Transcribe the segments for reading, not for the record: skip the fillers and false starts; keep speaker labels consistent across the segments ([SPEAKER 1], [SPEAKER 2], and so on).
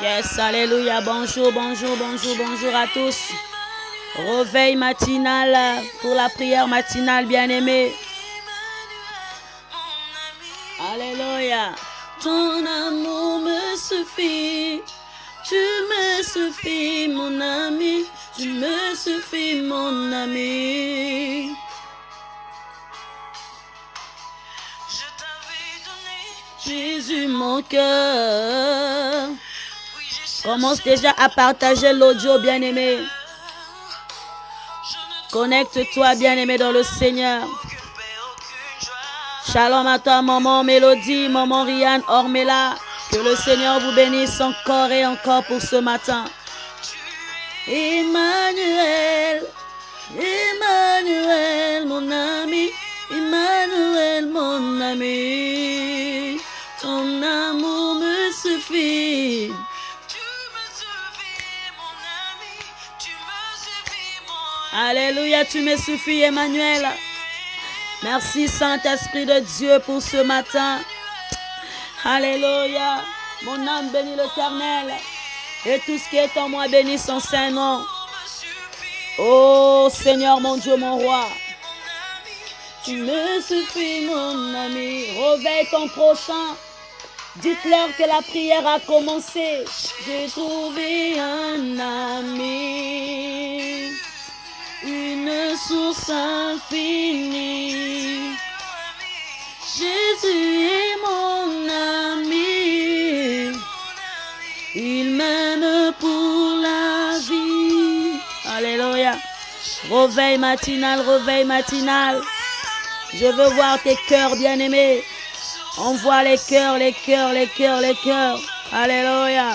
[SPEAKER 1] Yes, alléluia. Bonjour, bonjour, bonjour, bonjour à tous. Réveil matinal pour la prière matinale, bien-aimés. Alléluia. Ton amour me suffit. Tu me suffis, mon ami. Tu me suffis, mon ami. Je t'avais donné, Jésus, mon cœur. Commence déjà à partager l'audio, bien-aimé. Connecte-toi, bien-aimé, dans le Seigneur. Shalom à toi, maman Mélodie, maman Rianne, Ormela. Que le Seigneur vous bénisse encore et encore pour ce matin. Emmanuel, Emmanuel, mon ami. Emmanuel, mon ami. Ton amour me suffit. Alléluia, tu me suffis, Emmanuel. Merci, Saint-Esprit de Dieu, pour ce matin. Alléluia. Mon âme bénit l'Éternel. Et tout ce qui est en moi bénit son Saint-Nom. Oh, Seigneur, mon Dieu, mon roi. Tu me suffis, mon ami. Réveille ton prochain. Dites-leur que la prière a commencé. J'ai trouvé un ami. Une source infinie. Jésus est mon ami. Il m'aime pour la vie. Alléluia. Réveil matinal, réveil matinal. Je veux voir tes cœurs bien-aimés. Envoie les cœurs, les cœurs, les cœurs, les cœurs. Alléluia.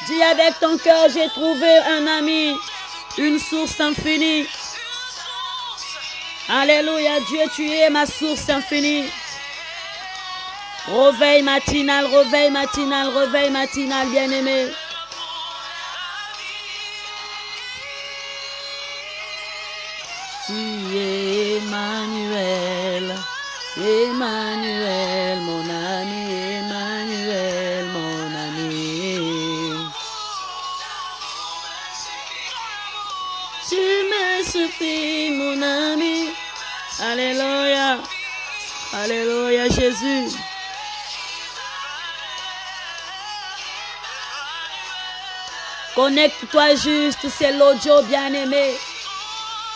[SPEAKER 1] Dis avec ton cœur, j'ai trouvé un ami, une source infinie. Alléluia, Dieu, tu es ma source infinie. Réveil matinal, réveil matinal, réveil matinal, bien-aimé. Tu es Emmanuel, Emmanuel, mon ami, Emmanuel, mon ami. Tu me suffis, mon ami. Alléluia. Alléluia, Jésus. Connecte-toi juste, c'est l'audio, bien-aimé.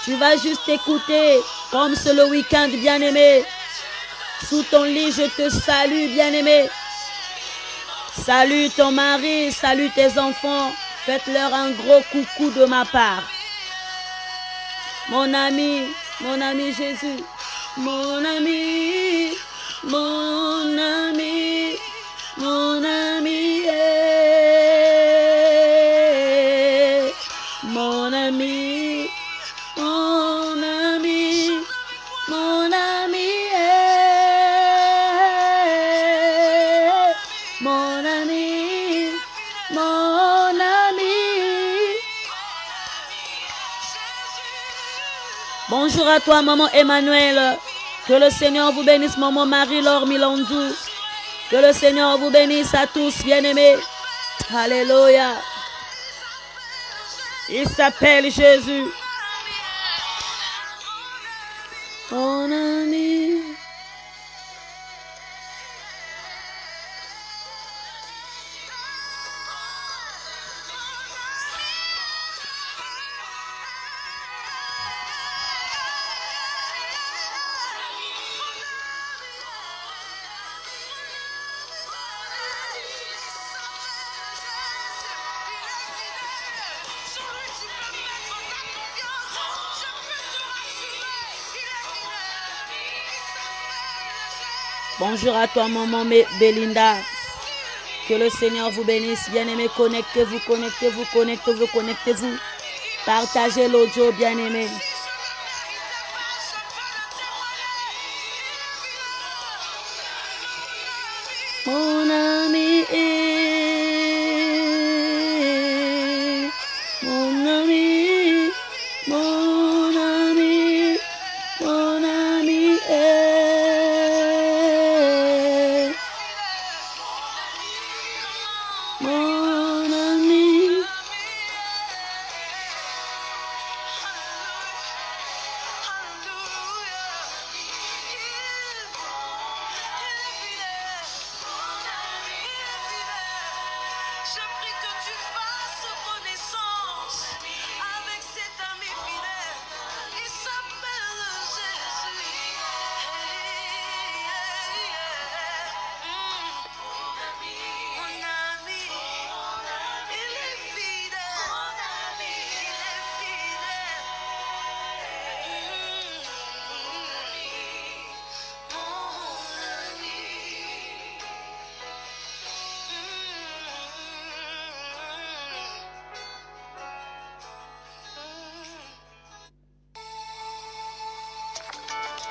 [SPEAKER 1] Tu vas juste écouter, comme c'est le week-end, bien-aimé. Sous ton lit, je te salue, bien-aimé. Salue ton mari, salue tes enfants. Faites-leur un gros coucou de ma part. Mon ami Jésus. Mon ami, mon ami, mon ami. Mon ami, mon ami, mon ami. Mon ami, mon ami. Bonjour à toi, maman Emmanuel. Que le Seigneur vous bénisse, maman Marie-Laure Milandou. Que le Seigneur vous bénisse à tous, bien-aimés. Alléluia. Il s'appelle Jésus. Mon ami. Bonjour à toi, maman Belinda. Que le Seigneur vous bénisse. Bien-aimés, connectez-vous, connectez-vous, connectez-vous, connectez-vous. Partagez l'audio, bien-aimés. Mon ami est, mon ami, mon ami, mon ami est, mon ami.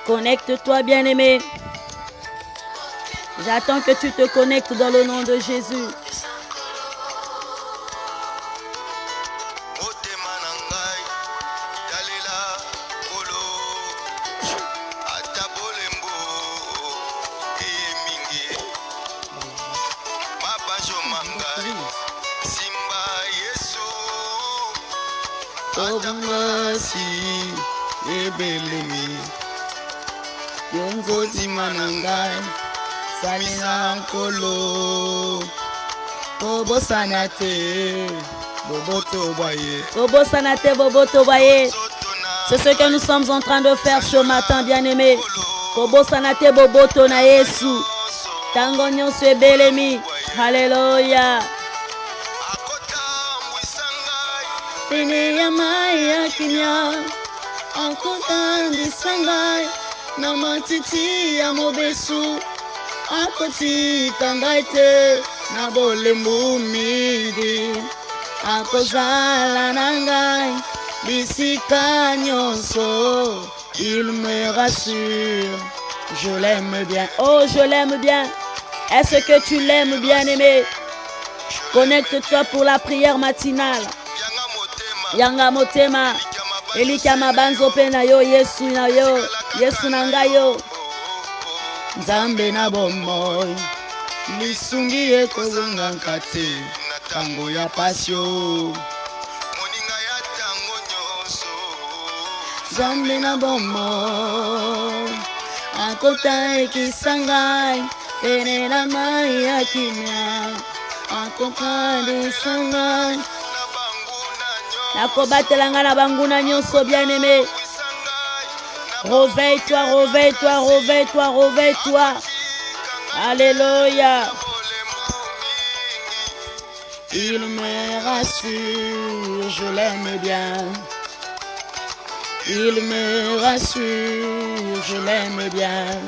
[SPEAKER 1] Connecte-toi, bien-aimé. J'attends que tu te connectes dans le nom de Jésus. Yongozi manangai salina nkolo bobo sanate boboto boye. C'est ce que nous sommes en train de faire ce matin, bien-aimés. Bobo sanate boboto na Yesu tango nyonso ebelemi. Hallelujah. Pene ya mai ya kimya akotandi sangai na matiti ya mobesu akoti kangaite na bolembu midi akozala na ngai bisika nyonso. Il me rassure, je l'aime bien. Oh, je l'aime bien. Est-ce que tu l'aimes, bien-aimé? Connecte-toi pour la prière matinale. Yanga motema elikama banzo pe na yo Yesu na yo Yesu na ngai yo Nzambe na bomoi lisungi ekozonga nkate tango ya pasio moninga ya tango nyonso. Nzambe na bomoi akota ekisangai pene na mai ya kimia akota ekisangai nakobatelanga na banguna nyonso, bien-aimé. Réveille-toi, réveille-toi, réveille-toi, réveille-toi. Alléluia. Il me rassure, je l'aime bien. Il me rassure, je l'aime bien.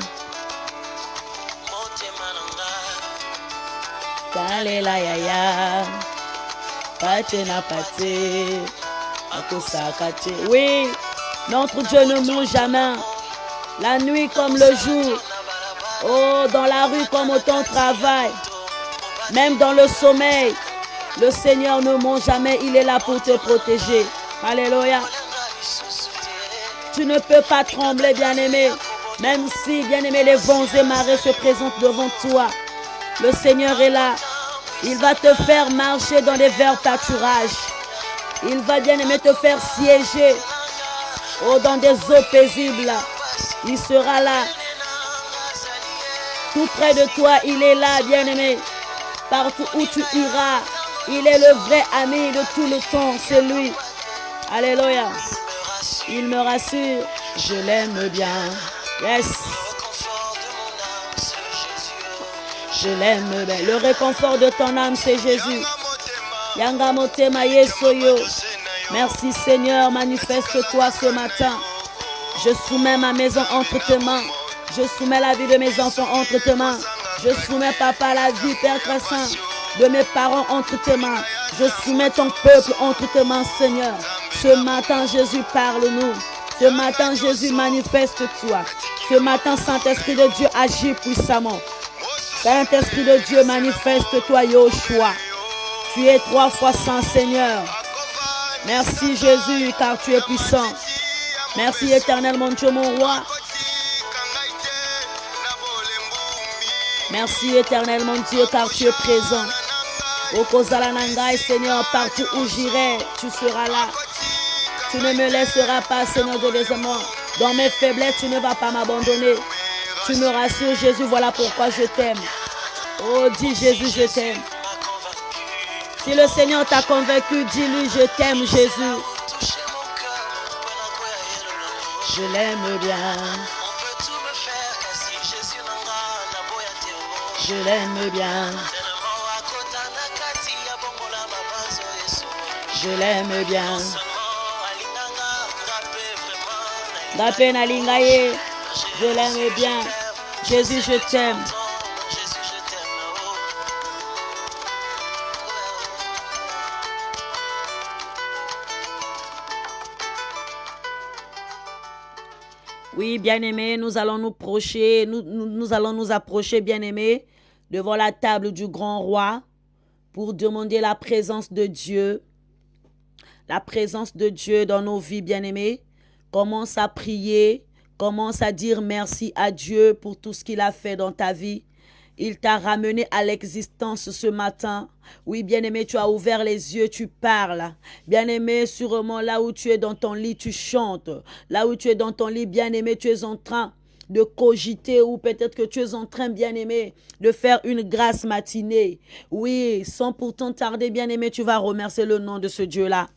[SPEAKER 1] Kalela yaya, pate na pate. Oui, notre Dieu ne mange jamais. La nuit comme le jour. Oh, dans la rue comme au temps de travail. Même dans le sommeil. Le Seigneur ne ment jamais. Il est là pour te protéger. Alléluia. Tu ne peux pas trembler, bien-aimé. Même si, bien-aimé, les vents et marées se présentent devant toi. Le Seigneur est là. Il va te faire marcher dans les verts pâturages. Il va, bien-aimé, te faire siéger dans des eaux paisibles. Il sera là. Tout près de toi, il est là, bien-aimé. Partout où tu iras, il est le vrai ami de tout le temps. C'est lui. Alléluia. Il me rassure. Je l'aime bien. Yes. Je l'aime bien. Le réconfort de ton âme, c'est Jésus. Yanga motema yesoyo. Merci Seigneur, manifeste-toi ce matin. Je soumets ma maison entre tes mains. Je soumets la vie de mes enfants entre tes mains. Je soumets, papa, la vie, Père très saint, de mes parents entre tes mains. Je soumets ton peuple entre tes mains, Seigneur. Ce matin, Jésus, parle-nous. Ce matin, Jésus, manifeste-toi. Ce matin, Saint-Esprit de Dieu, agis puissamment. Saint-Esprit de Dieu, manifeste-toi, Yoshua. Tu es 3 fois saint, Seigneur. Merci, Jésus, car tu es puissant. Merci, éternel, mon Dieu, mon roi. Merci, éternel, mon Dieu, car tu es présent. Okozalanangai, Seigneur, partout où j'irai, tu seras là. Tu ne me laisseras pas, Seigneur de désamour. Dans mes faiblesses, tu ne vas pas m'abandonner. Tu me rassures, Jésus, voilà pourquoi je t'aime. Oh, dis Jésus, je t'aime. Si le Seigneur t'a convaincu, dis-lui, je t'aime, Jésus. Je l'aime bien. Je l'aime bien. Je l'aime bien. Je l'aime bien. Jésus, je t'aime. Oui, bien-aimés, nous allons nous approcher, bien-aimés, devant la table du grand roi pour demander la présence de Dieu. La présence de Dieu dans nos vies, bien-aimés. Commence à prier, commence à dire merci à Dieu pour tout ce qu'il a fait dans ta vie. Il t'a ramené à l'existence ce matin. Oui, bien-aimé, tu as ouvert les yeux, tu parles. Bien-aimé, sûrement là où tu es dans ton lit, tu chantes. Là où tu es dans ton lit, bien-aimé, tu es en train de cogiter ou peut-être que tu es en train, bien-aimé, de faire une grasse matinée. Oui, sans pourtant tarder, bien-aimé, tu vas remercier le nom de ce Dieu-là.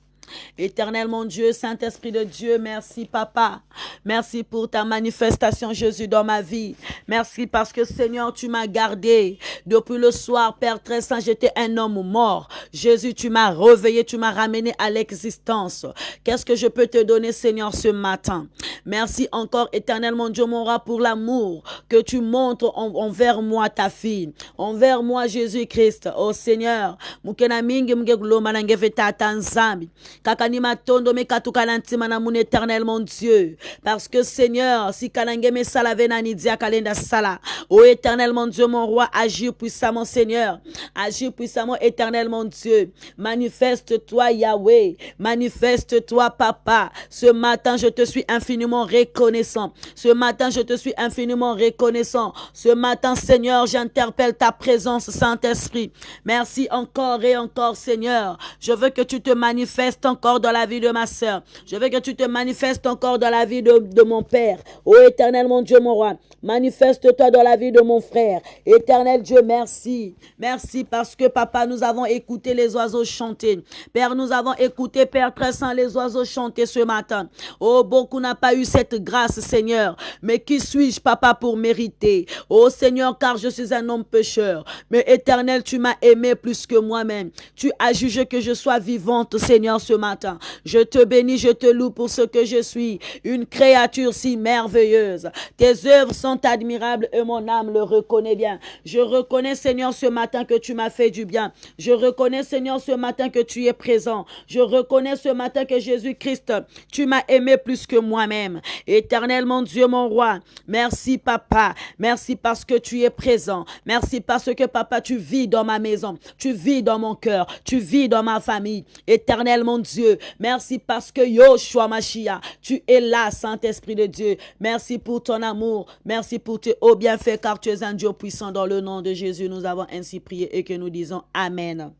[SPEAKER 1] Éternel mon Dieu, Saint-Esprit de Dieu, merci papa. Merci pour ta manifestation, Jésus, dans ma vie. Merci parce que Seigneur, tu m'as gardé. Depuis le soir, Père très saint, j'étais un homme mort. Jésus, tu m'as réveillé, tu m'as ramené à l'existence. Qu'est-ce que je peux te donner, Seigneur, ce matin? Merci encore, éternel mon Dieu, mon roi, pour l'amour que tu montres envers moi, ta fille. Envers moi, Jésus-Christ. Oh Seigneur, mukena mingi mgegloma na ngeveta tanzambi. Kakanima tondo me katukala ntima na mon éternel mon Dieu. Parce que Seigneur, si kanange me salave na nidia kalenda sala. Oh éternel mon Dieu, mon roi, agis puissamment Seigneur. Agis puissamment éternel mon Dieu. Manifeste-toi Yahweh. Manifeste-toi Papa. Ce matin, je te suis infiniment reconnaissant. Ce matin, je te suis infiniment reconnaissant. Ce matin, Seigneur, j'interpelle ta présence, Saint-Esprit. Merci encore et encore, Seigneur. Je veux que tu te manifestes encore dans la vie de ma sœur. Je veux que tu te manifestes encore dans la vie de mon Père. Ô éternel mon Dieu, mon roi, manifeste-toi dans la vie de mon frère. Éternel Dieu, merci. Merci parce que papa, nous avons écouté les oiseaux chanter. Père, nous avons écouté, Père très saint, les oiseaux chanter ce matin. Oh, beaucoup n'a pas eu cette grâce, Seigneur. Mais qui suis-je, papa, pour mériter? Oh Seigneur, car je suis un homme pécheur. Mais éternel, tu m'as aimé plus que moi-même. Tu as jugé que je sois vivante, Seigneur, ce matin. Je te bénis, je te loue pour ce que je suis. Une créature si merveilleuse. Tes œuvres sont admirables et mon âme le reconnaît bien. Je reconnais, Seigneur, ce matin que tu m'as fait du bien. Je reconnais, Seigneur, ce matin que tu es présent. Je reconnais ce matin que Jésus-Christ, tu m'as aimé plus que moi-même. Éternel, mon Dieu, mon roi, merci, papa. Merci parce que tu es présent. Merci parce que, papa, tu vis dans ma maison. Tu vis dans mon cœur. Tu vis dans ma famille. Éternel, mon Dieu, merci parce que Yoshua Mashiach, tu es là, Saint-Esprit de Dieu. Merci pour ton amour. Merci pour tes hauts bienfaits, car tu es un Dieu puissant. Dans le nom de Jésus, nous avons ainsi prié et que nous disons Amen.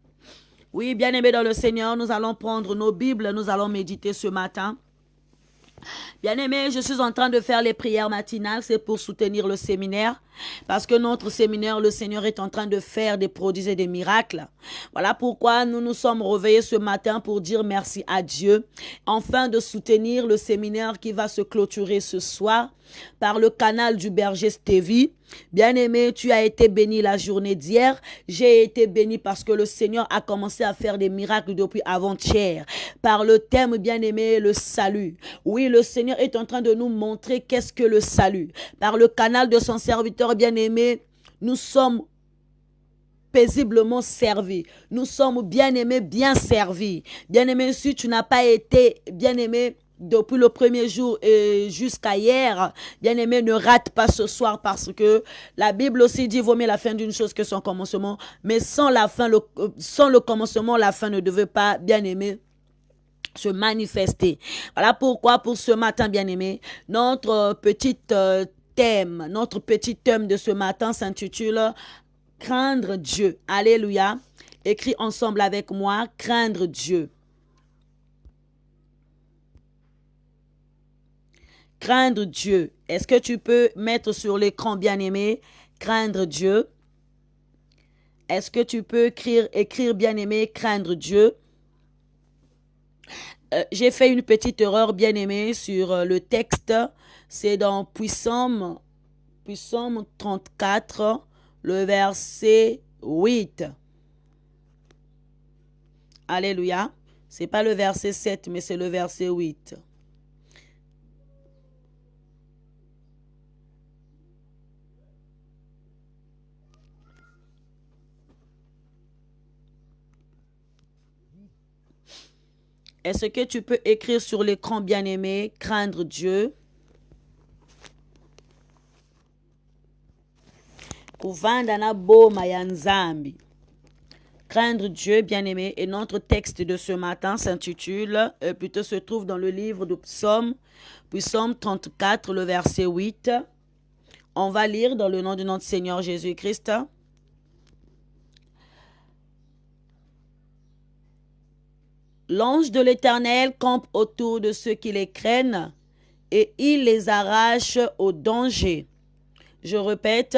[SPEAKER 1] Oui, bien-aimés dans le Seigneur, nous allons prendre nos Bibles, nous allons méditer ce matin. Bien-aimés, je suis en train de faire les prières matinales, c'est pour soutenir le séminaire, parce que notre séminaire, le Seigneur est en train de faire des prodiges et des miracles. Voilà pourquoi nous nous sommes réveillés ce matin pour dire merci à Dieu, afin de soutenir le séminaire qui va se clôturer ce soir par le canal du Berger Stevie. Bien-aimé, tu as été béni la journée d'hier. J'ai été béni parce que le Seigneur a commencé à faire des miracles depuis avant-hier. Par le thème, bien-aimé, le salut. Oui, le Seigneur est en train de nous montrer qu'est-ce que le salut. Par le canal de son serviteur bien-aimé, nous sommes paisiblement servis. Nous sommes bien-aimés, bien servis. Bien-aimé, si tu n'as pas été bien-aimé depuis le premier jour et jusqu'à hier, bien-aimé, ne rate pas ce soir parce que la Bible aussi dit vaut mieux la fin d'une chose que son commencement. Mais sans le commencement, la fin ne devait pas, bien-aimé, se manifester. Voilà pourquoi pour ce matin, bien-aimé, notre petit thème de ce matin s'intitule craindre Dieu. Alléluia. Écris ensemble avec moi, craindre Dieu. Craindre Dieu. Est-ce que tu peux mettre sur l'écran, bien-aimé, craindre Dieu? Est-ce que tu peux écrire bien-aimé, craindre Dieu? J'ai fait une petite erreur, bien-aimé, sur le texte. C'est dans Psaume 34, le verset 8. Alléluia. Ce n'est pas le verset 7, mais c'est le verset 8. Est-ce que tu peux écrire sur l'écran, bien-aimé, craindre Dieu? Kuvandana boma ya nzambi. Craindre Dieu, bien-aimé, et notre texte de ce matin s'intitule, plutôt se trouve dans le livre de Psaume 34, le verset 8. On va lire dans le nom de notre Seigneur Jésus-Christ. L'ange de l'Éternel campe autour de ceux qui les craignent et il les arrache au danger. Je répète,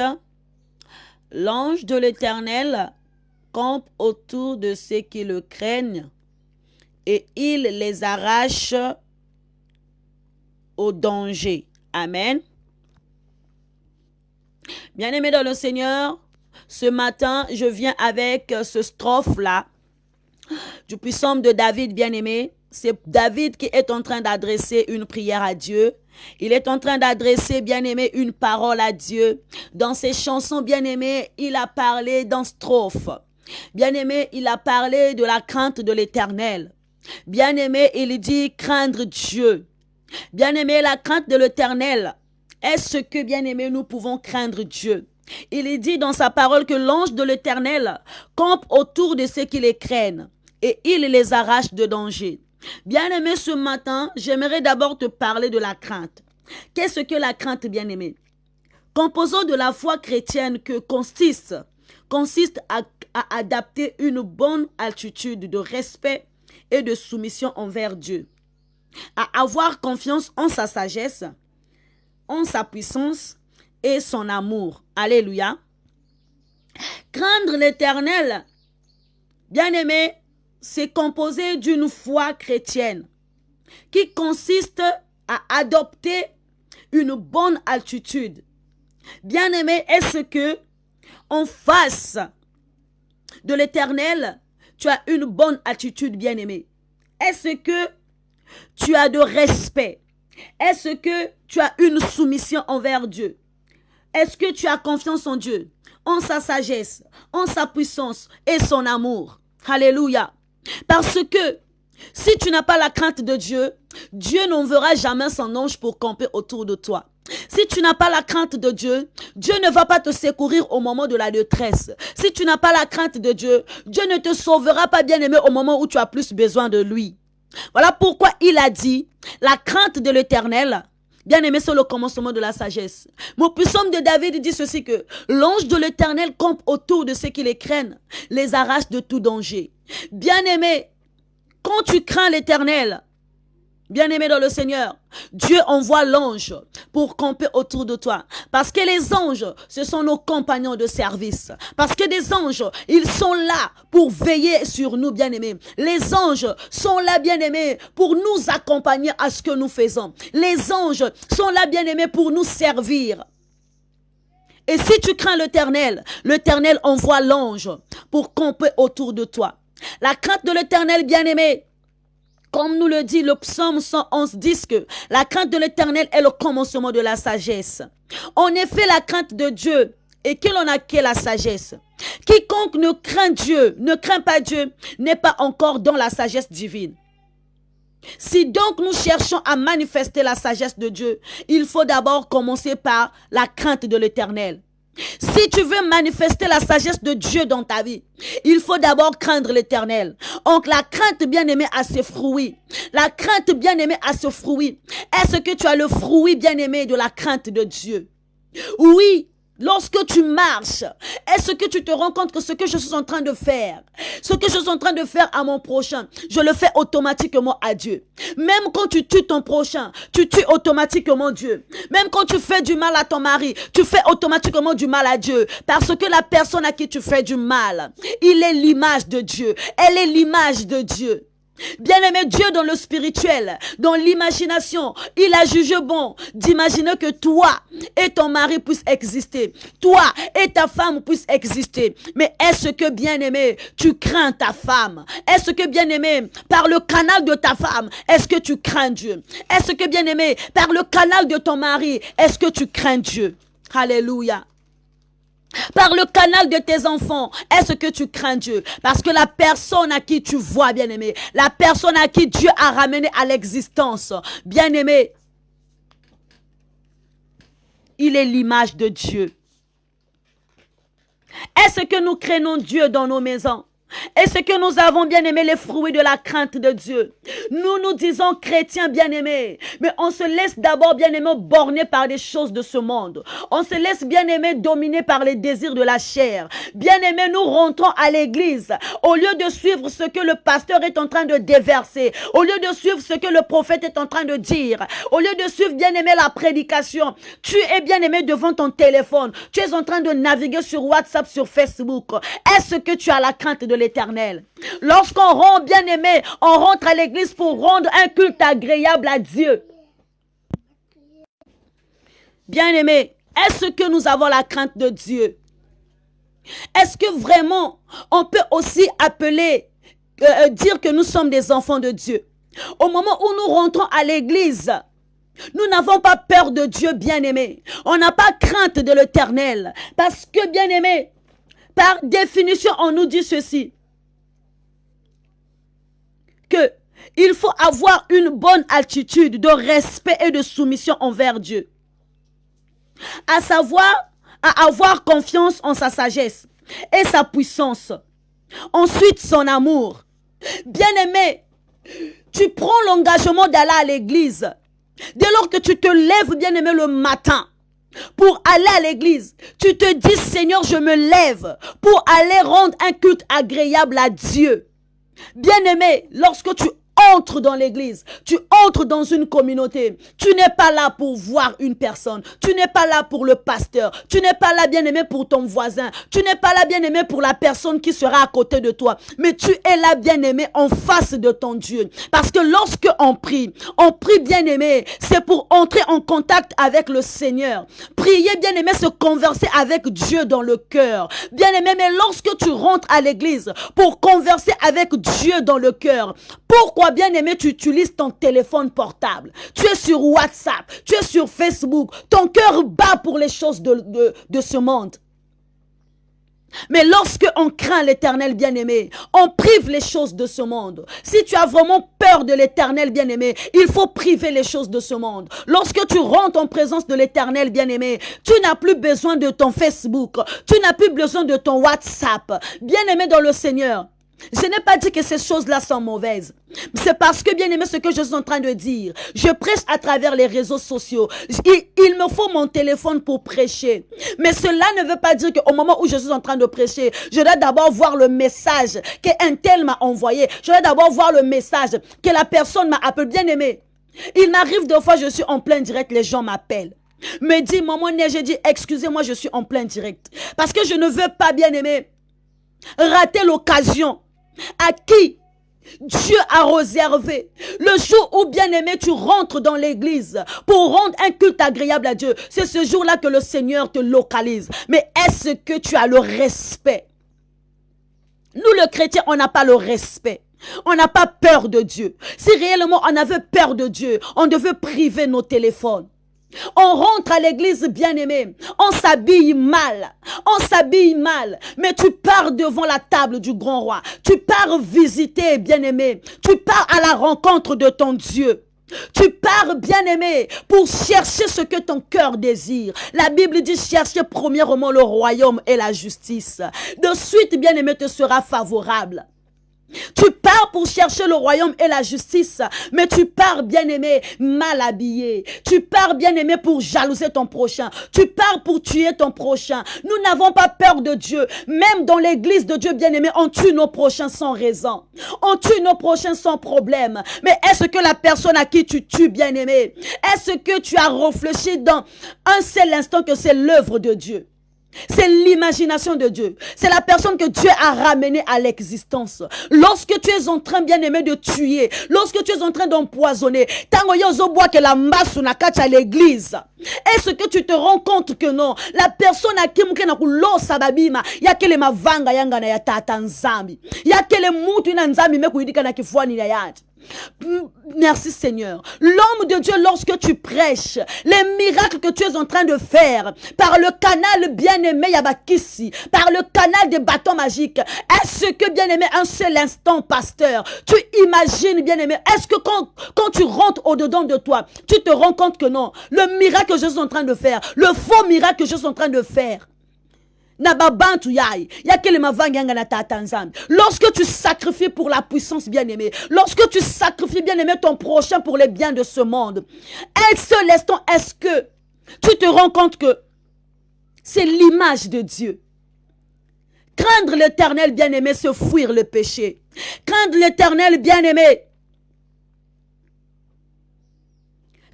[SPEAKER 1] l'ange de l'Éternel campe autour de ceux qui le craignent et il les arrache au danger. Amen. Bien-aimés dans le Seigneur, ce matin, je viens avec ce strophe-là du psaume de David, bien-aimé. C'est David qui est en train d'adresser une prière à Dieu. Il est en train d'adresser, bien-aimé, une parole à Dieu. Dans ses chansons, bien-aimé, il a parlé dans strophe. Bien-aimé, il a parlé de la crainte de l'Éternel. Bien-aimé, il dit craindre Dieu. Bien-aimé, la crainte de l'Éternel, est-ce que, bien-aimé, nous pouvons craindre Dieu? Il dit dans sa parole que l'ange de l'Éternel campe autour de ceux qui les craignent et il les arrache de danger. Bien-aimé, ce matin, j'aimerais d'abord te parler de la crainte. Qu'est-ce que la crainte, bien-aimé? Composant de la foi chrétienne que consiste à adapter une bonne attitude de respect et de soumission envers Dieu, à avoir confiance en sa sagesse, en sa puissance et son amour. Alléluia. Craindre l'Éternel, bien-aimé, c'est composé d'une foi chrétienne qui consiste à adopter une bonne attitude. Bien-aimé, est-ce que en face de l'Éternel, tu as une bonne attitude, bien-aimé? Est-ce que tu as de respect? Est-ce que tu as une soumission envers Dieu? Est-ce que tu as confiance en Dieu, en sa sagesse, en sa puissance et son amour? Alléluia. Parce que si tu n'as pas la crainte de Dieu, Dieu n'enverra jamais son ange pour camper autour de toi. Si tu n'as pas la crainte de Dieu, Dieu ne va pas te secourir au moment de la détresse. Si tu n'as pas la crainte de Dieu, Dieu ne te sauvera pas, bien-aimé, au moment où tu as plus besoin de lui. Voilà pourquoi il a dit, la crainte de l'Éternel, bien-aimé, c'est le commencement de la sagesse. Mon psaume de David dit ceci que l'ange de l'Éternel campe autour de ceux qui les craignent, les arrache de tout danger. Bien-aimé, quand tu crains l'Éternel, bien-aimé dans le Seigneur, Dieu envoie l'ange pour camper autour de toi. Parce que les anges, ce sont nos compagnons de service. Parce que des anges, ils sont là pour veiller sur nous, bien-aimés. Les anges sont là, bien-aimés, pour nous accompagner à ce que nous faisons. Les anges sont là, bien-aimés, pour nous servir. Et si tu crains l'Éternel, l'Éternel envoie l'ange pour camper autour de toi. La crainte de l'Éternel, bien-aimé, comme nous le dit le psaume 111, dit que la crainte de l'Éternel est le commencement de la sagesse. En effet, la crainte de Dieu, et que l'on a qu'est la sagesse. Quiconque ne craint pas Dieu, n'est pas encore dans la sagesse divine. Si donc nous cherchons à manifester la sagesse de Dieu, il faut d'abord commencer par la crainte de l'Éternel. Si tu veux manifester la sagesse de Dieu dans ta vie, il faut d'abord craindre l'Éternel. Donc la crainte, bien-aimé, a ses fruits. La crainte, bien-aimé, a ce fruit. Est-ce que tu as le fruit, bien-aimé, de la crainte de Dieu? Oui. Lorsque tu marches, est-ce que tu te rends compte que ce que je suis en train de faire, ce que je suis en train de faire à mon prochain, je le fais automatiquement à Dieu. Même quand tu tues ton prochain, tu tues automatiquement Dieu. Même quand tu fais du mal à ton mari, tu fais automatiquement du mal à Dieu. Parce que la personne à qui tu fais du mal, il est l'image de Dieu. Elle est l'image de Dieu. Bien-aimé, Dieu dans le spirituel, dans l'imagination, il a jugé bon d'imaginer que toi et ton mari puissent exister, toi et ta femme puissent exister. Mais est-ce que, bien-aimé, tu crains ta femme? Est-ce que, bien-aimé, par le canal de ta femme, est-ce que tu crains Dieu? Est-ce que, bien-aimé, par le canal de ton mari, est-ce que tu crains Dieu? Alléluia. Par le canal de tes enfants, est-ce que tu crains Dieu? Parce que la personne à qui tu vois, bien-aimé, la personne à qui Dieu a ramené à l'existence, bien-aimé, il est l'image de Dieu. Est-ce que nous craignons Dieu dans nos maisons? Est-ce que nous avons, bien aimé, les fruits de la crainte de Dieu? Nous nous disons chrétiens, bien aimés, mais on se laisse d'abord, bien aimé, borner par des choses de ce monde. On se laisse, bien aimé, dominer par les désirs de la chair. Bien aimé, nous rentrons à l'église. Au lieu de suivre ce que le pasteur est en train de déverser, au lieu de suivre ce que le prophète est en train de dire, au lieu de suivre, bien aimé, la prédication, tu es, bien aimé, devant ton téléphone. Tu es en train de naviguer sur WhatsApp, sur Facebook. Est-ce que tu as la crainte de l'Éternel? Lorsqu'on rentre, bien aimé, on rentre à l'église pour rendre un culte agréable à Dieu. Bien aimé, est-ce que nous avons la crainte de Dieu? Est-ce que vraiment on peut aussi appeler, dire que nous sommes des enfants de Dieu? Au moment où nous rentrons à l'église, nous n'avons pas peur de Dieu, bien aimé. On n'a pas crainte de l'Éternel. Parce que, bien aimé, par définition, on nous dit ceci, que il faut avoir une bonne attitude de respect et de soumission envers Dieu. À savoir, à avoir confiance en sa sagesse et sa puissance. Ensuite, son amour. Bien-aimé, tu prends l'engagement d'aller à l'église. Dès lors que tu te lèves, bien-aimé, le matin, pour aller à l'église, tu te dis, Seigneur, je me lève pour aller rendre un culte agréable à Dieu. Bien-aimé, lorsque tu entres dans l'église, tu entres dans une communauté, tu n'es pas là pour voir une personne, tu n'es pas là pour le pasteur, tu n'es pas là, bien-aimé, pour ton voisin, tu n'es pas là, bien-aimé, pour la personne qui sera à côté de toi, mais tu es là, bien-aimé, en face de ton Dieu. Parce que lorsque on prie, bien-aimé, c'est pour entrer en contact avec le Seigneur. Prier, bien-aimé, se converser avec Dieu dans le cœur. Bien-aimé, mais lorsque tu rentres à l'église pour converser avec Dieu dans le cœur, pourquoi, bien-aimé, tu utilises ton téléphone portable? Tu es sur WhatsApp, tu es sur Facebook, ton cœur bat pour les choses de ce monde. Mais lorsque on craint l'Éternel, bien-aimé, on prive les choses de ce monde. Si tu as vraiment peur de l'Éternel, bien-aimé, il faut priver les choses de ce monde. Lorsque tu rentres en présence de l'Éternel, bien-aimé, tu n'as plus besoin de ton Facebook, tu n'as plus besoin de ton WhatsApp. Bien-aimé dans le Seigneur, je n'ai pas dit que ces choses-là sont mauvaises. C'est parce que, bien aimé, ce que je suis en train de dire, je prêche à travers les réseaux sociaux. Il me faut mon téléphone pour prêcher. Mais cela ne veut pas dire qu'au moment où je suis en train de prêcher, je dois d'abord voir le message qu'un tel m'a envoyé. Je dois d'abord voir le message que la personne m'a appelé. Bien aimé, il m'arrive deux fois, je suis en plein direct, les gens m'appellent. Me dit, maman, j'ai dit, excusez-moi, je suis en plein direct. Parce que je ne veux pas, bien aimé, rater l'occasion à qui Dieu a réservé le jour où, bien-aimé, tu rentres dans l'église pour rendre un culte agréable à Dieu. C'est ce jour-là que le Seigneur te localise. Mais est-ce que tu as le respect? Nous, les chrétiens, on n'a pas le respect. On n'a pas peur de Dieu. Si réellement on avait peur de Dieu, on devait priver nos téléphones. On rentre à l'église, bien-aimé, on s'habille mal, mais tu pars devant la table du grand roi, tu pars visiter, bien-aimé, tu pars à la rencontre de ton Dieu. Tu pars, bien-aimé, pour chercher ce que ton cœur désire. La Bible dit chercher premièrement le royaume et la justice. De suite, bien-aimé, te sera favorable. Tu pars pour chercher le royaume et la justice, mais tu pars, bien-aimé, mal habillé. Tu pars, bien-aimé, pour jalouser ton prochain. Tu pars pour tuer ton prochain. Nous n'avons pas peur de Dieu. Même dans l'église de Dieu, bien-aimé, on tue nos prochains sans raison. On tue nos prochains sans problème. Mais est-ce que la personne à qui tu tues, bien-aimé, est-ce que tu as réfléchi dans un seul instant que c'est l'œuvre de Dieu? C'est l'imagination de Dieu. C'est la personne que Dieu a ramenée à l'existence. Lorsque tu es en train, bien-aimé, de tuer, lorsque tu es en train d'empoisonner, tango yozo bois que la masse na kacha à l'église, est-ce que tu te rends compte que non, la personne à qui mouke na kulo sababima, ya kele mavanga yanga na ya tata nzambi, ya kele mutu na nzambi me kuidika na kifuani na yati. Merci Seigneur. L'homme de Dieu, lorsque tu prêches, les miracles que tu es en train de faire, par le canal bien-aimé Yabakissi, par le canal des bâtons magiques, est-ce que bien-aimé, un seul instant, pasteur, tu imagines bien-aimé, est-ce que quand tu rentres au-dedans de toi, tu te rends compte que non, le miracle que je suis en train de faire, le faux miracle que je suis en train de faire, lorsque tu sacrifies pour la puissance, bien-aimé, lorsque tu sacrifies, bien-aimé, ton prochain pour les biens de ce monde, un seul instant, est-ce que tu te rends compte que c'est l'image de Dieu? Craindre l'Éternel, bien-aimé, c'est fuir le péché. Craindre l'Éternel, bien-aimé,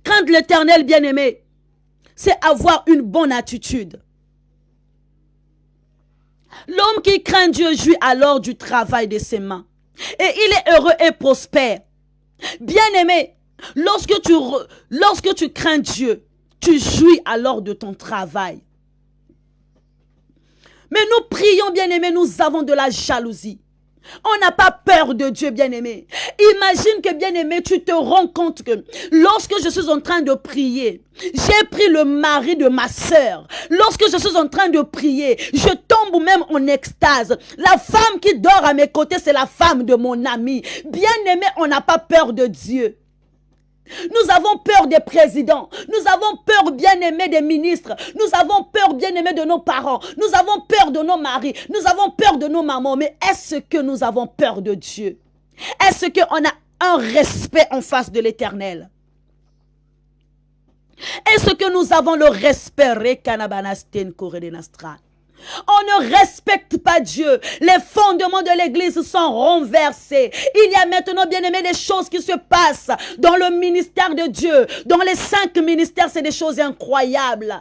[SPEAKER 1] craindre l'Éternel, bien-aimé, c'est avoir une bonne attitude. L'homme qui craint Dieu jouit alors du travail de ses mains. Et il est heureux et prospère. Bien-aimé, lorsque tu crains Dieu, tu jouis alors de ton travail. Mais nous prions, bien-aimé, nous avons de la jalousie. On n'a pas peur de Dieu, bien-aimé. Imagine que, bien-aimé, tu te rends compte que lorsque je suis en train de prier, j'ai pris le mari de ma sœur. Lorsque je suis en train de prier, je tombe même en extase. La femme qui dort à mes côtés, c'est la femme de mon ami. Bien-aimé, on n'a pas peur de Dieu. Nous avons peur des présidents. Nous avons peur, bien-aimé, des ministres. Nous avons peur, bien-aimé, de nos parents. Nous avons peur de nos maris. Nous avons peur de nos mamans. Mais est-ce que nous avons peur de Dieu? Est-ce qu'on a un respect en face de l'Éternel? Est-ce que nous avons le respect? On ne respecte pas Dieu. Les fondements de l'église sont renversés. Il y a maintenant, bien-aimé, des choses qui se passent dans le ministère de Dieu. Dans les 5 ministères, c'est des choses incroyables.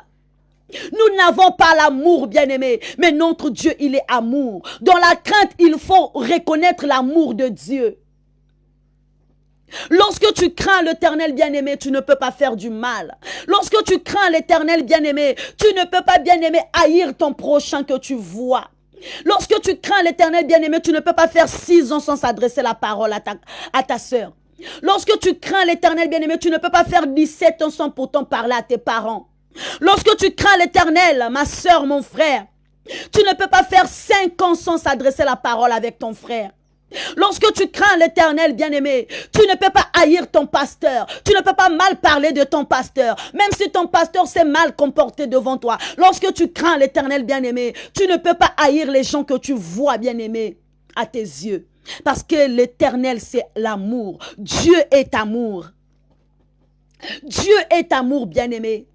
[SPEAKER 1] Nous n'avons pas l'amour, bien-aimé, mais notre Dieu, il est amour. Dans la crainte, il faut reconnaître l'amour de Dieu. Lorsque tu crains l'Éternel, bien-aimé, tu ne peux pas faire du mal. Lorsque tu crains l'Éternel, bien-aimé, tu ne peux pas, bien-aimé, haïr ton prochain que tu vois. Lorsque tu crains l'Éternel, bien-aimé, tu ne peux pas faire 6 ans sans s'adresser la parole à ta sœur. Lorsque tu crains l'Éternel, bien-aimé, tu ne peux pas faire 17 ans sans pourtant parler à tes parents. Lorsque tu crains l'Éternel, ma sœur, mon frère, tu ne peux pas faire 5 ans sans s'adresser la parole avec ton frère. Lorsque tu crains l'Éternel, bien-aimé, tu ne peux pas haïr ton pasteur. Tu ne peux pas mal parler de ton pasteur, même si ton pasteur s'est mal comporté devant toi. Lorsque tu crains l'Éternel, bien-aimé, tu ne peux pas haïr les gens que tu vois, bien-aimé, à tes yeux. Parce que l'Éternel, c'est l'amour. Dieu est amour. Dieu est amour, bien-aimé.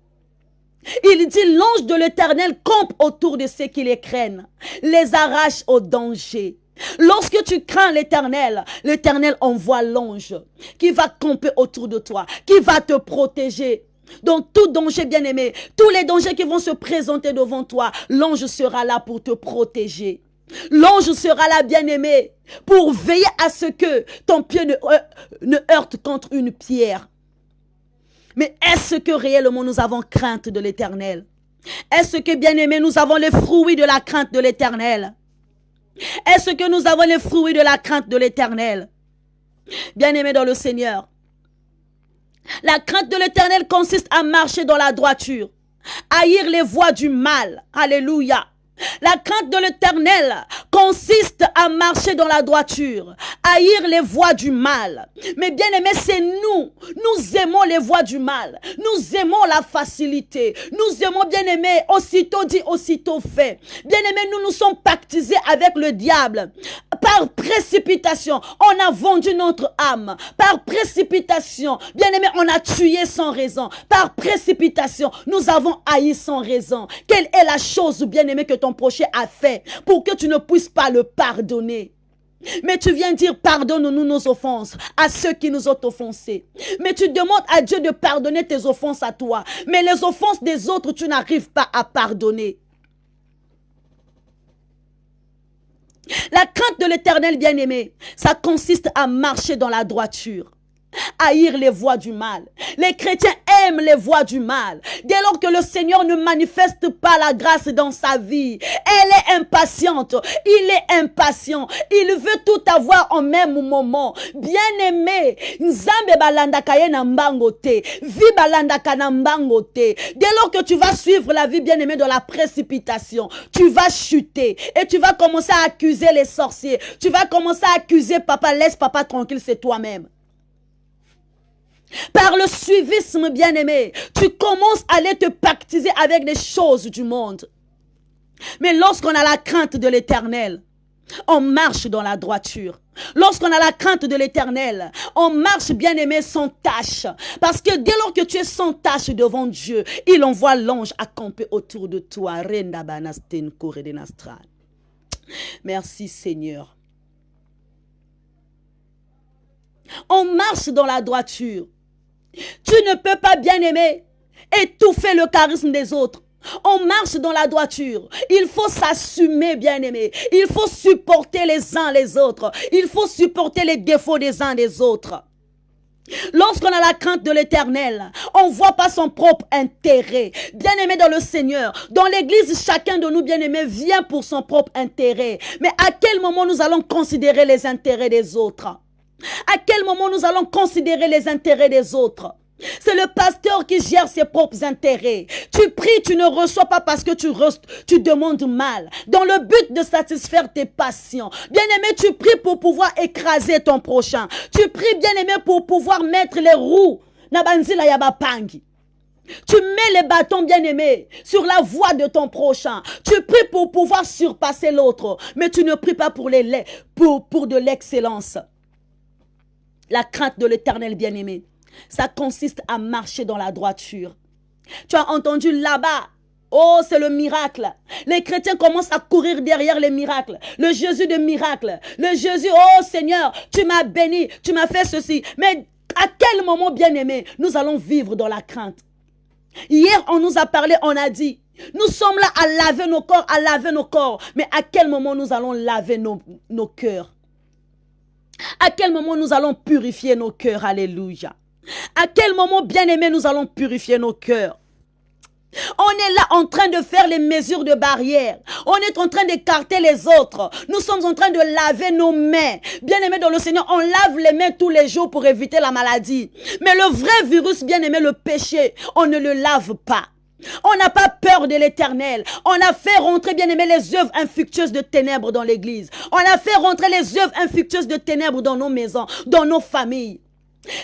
[SPEAKER 1] Il dit, l'ange de l'Éternel campe autour de ceux qui les craignent, les arrache au danger. Lorsque tu crains l'Éternel, l'Éternel envoie l'ange qui va camper autour de toi, qui va te protéger. Donc tout danger, bien-aimé, tous les dangers qui vont se présenter devant toi, l'ange sera là pour te protéger. L'ange sera là, bien-aimé, pour veiller à ce que ton pied ne heurte contre une pierre. Mais est-ce que réellement nous avons crainte de l'Éternel? Est-ce que, bien-aimé, nous avons les fruits de la crainte de l'Éternel? Est-ce que nous avons les fruits de la crainte de l'Éternel? Bien-aimé dans le Seigneur, la crainte de l'Éternel consiste à marcher dans la droiture, haïr les voies du mal. Alléluia. La crainte de l'Éternel consiste à marcher dans la droiture, haïr les voies du mal. Mais bien aimé, c'est nous aimons les voies du mal, nous aimons la facilité, nous aimons, bien aimé, aussitôt dit, aussitôt fait. Bien aimé, nous nous sommes pactisés avec le diable. Par précipitation, on a vendu notre âme. Par précipitation, bien aimé, on a tué sans raison. Par précipitation, nous avons haï sans raison. Quelle est la chose, bien aimé, que ton prochain a fait pour que tu ne puisses pas le pardonner? Mais tu viens dire pardonne-nous nos offenses à ceux qui nous ont offensés. Mais tu demandes à Dieu de pardonner tes offenses à toi. Mais les offenses des autres, tu n'arrives pas à pardonner. La crainte de l'Éternel, bien-aimé, ça consiste à marcher dans la droiture, haïr les voies du mal. Les chrétiens aiment les voies du mal. Dès lors que le Seigneur ne manifeste pas la grâce dans sa vie, elle est impatiente, il est impatient, il veut tout avoir en même moment. Bien-aimé, Nzambe balandaka ye na mbango te, vi balandaka na mbango te. Dès lors que tu vas suivre la vie, bien-aimé, dans la précipitation, tu vas chuter et tu vas commencer à accuser les sorciers. Tu vas commencer à accuser papa, laisse papa tranquille, c'est toi-même. Par le suivisme, bien-aimé, tu commences à aller te pactiser avec les choses du monde. Mais lorsqu'on a la crainte de l'Éternel, on marche dans la droiture. Lorsqu'on a la crainte de l'Éternel, on marche, bien-aimé, sans tâche. Parce que dès lors que tu es sans tâche devant Dieu, il envoie l'ange à camper autour de toi. Merci Seigneur. On marche dans la droiture. Tu ne peux pas, bien-aimé, étouffer le charisme des autres. On marche dans la droiture. Il faut s'assumer, bien-aimé. Il faut supporter les uns les autres. Il faut supporter les défauts des uns des autres. Lorsqu'on a la crainte de l'Éternel, on ne voit pas son propre intérêt. Bien-aimé dans le Seigneur, dans l'église, chacun de nous, bien-aimé, vient pour son propre intérêt. Mais à quel moment nous allons considérer les intérêts des autres? À quel moment nous allons considérer les intérêts des autres? C'est le pasteur qui gère ses propres intérêts. Tu pries, tu ne reçois pas parce que tu demandes mal. Dans le but de satisfaire tes passions. Bien-aimé, tu pries pour pouvoir écraser ton prochain. Tu pries, bien-aimé, pour pouvoir mettre les roues. Nabanzila yabapangi. Tu mets les bâtons, bien-aimés, sur la voie de ton prochain. Tu pries pour pouvoir surpasser l'autre. Mais tu ne pries pas pour de l'excellence. La crainte de l'Éternel, bien-aimé, ça consiste à marcher dans la droiture. Tu as entendu là-bas, oh, c'est le miracle. Les chrétiens commencent à courir derrière les miracles. Le Jésus de miracles. Le Jésus, oh Seigneur, tu m'as béni, tu m'as fait ceci. Mais à quel moment, bien-aimé, nous allons vivre dans la crainte? Hier, on nous a parlé, on a dit, nous sommes là à laver nos corps, à laver nos corps. Mais à quel moment nous allons laver nos cœurs? À quel moment nous allons purifier nos cœurs? Alléluia. À quel moment, bien-aimés, nous allons purifier nos cœurs? On est là en train de faire les mesures de barrière. On est en train d'écarter les autres. Nous sommes en train de laver nos mains. Bien-aimés dans le Seigneur, on lave les mains tous les jours pour éviter la maladie. Mais le vrai virus, bien-aimé, le péché, on ne le lave pas. On n'a pas peur de l'Éternel. On a fait rentrer, bien-aimé, les œuvres infructueuses de ténèbres dans l'église. On a fait rentrer les œuvres infructueuses de ténèbres dans nos maisons, dans nos familles.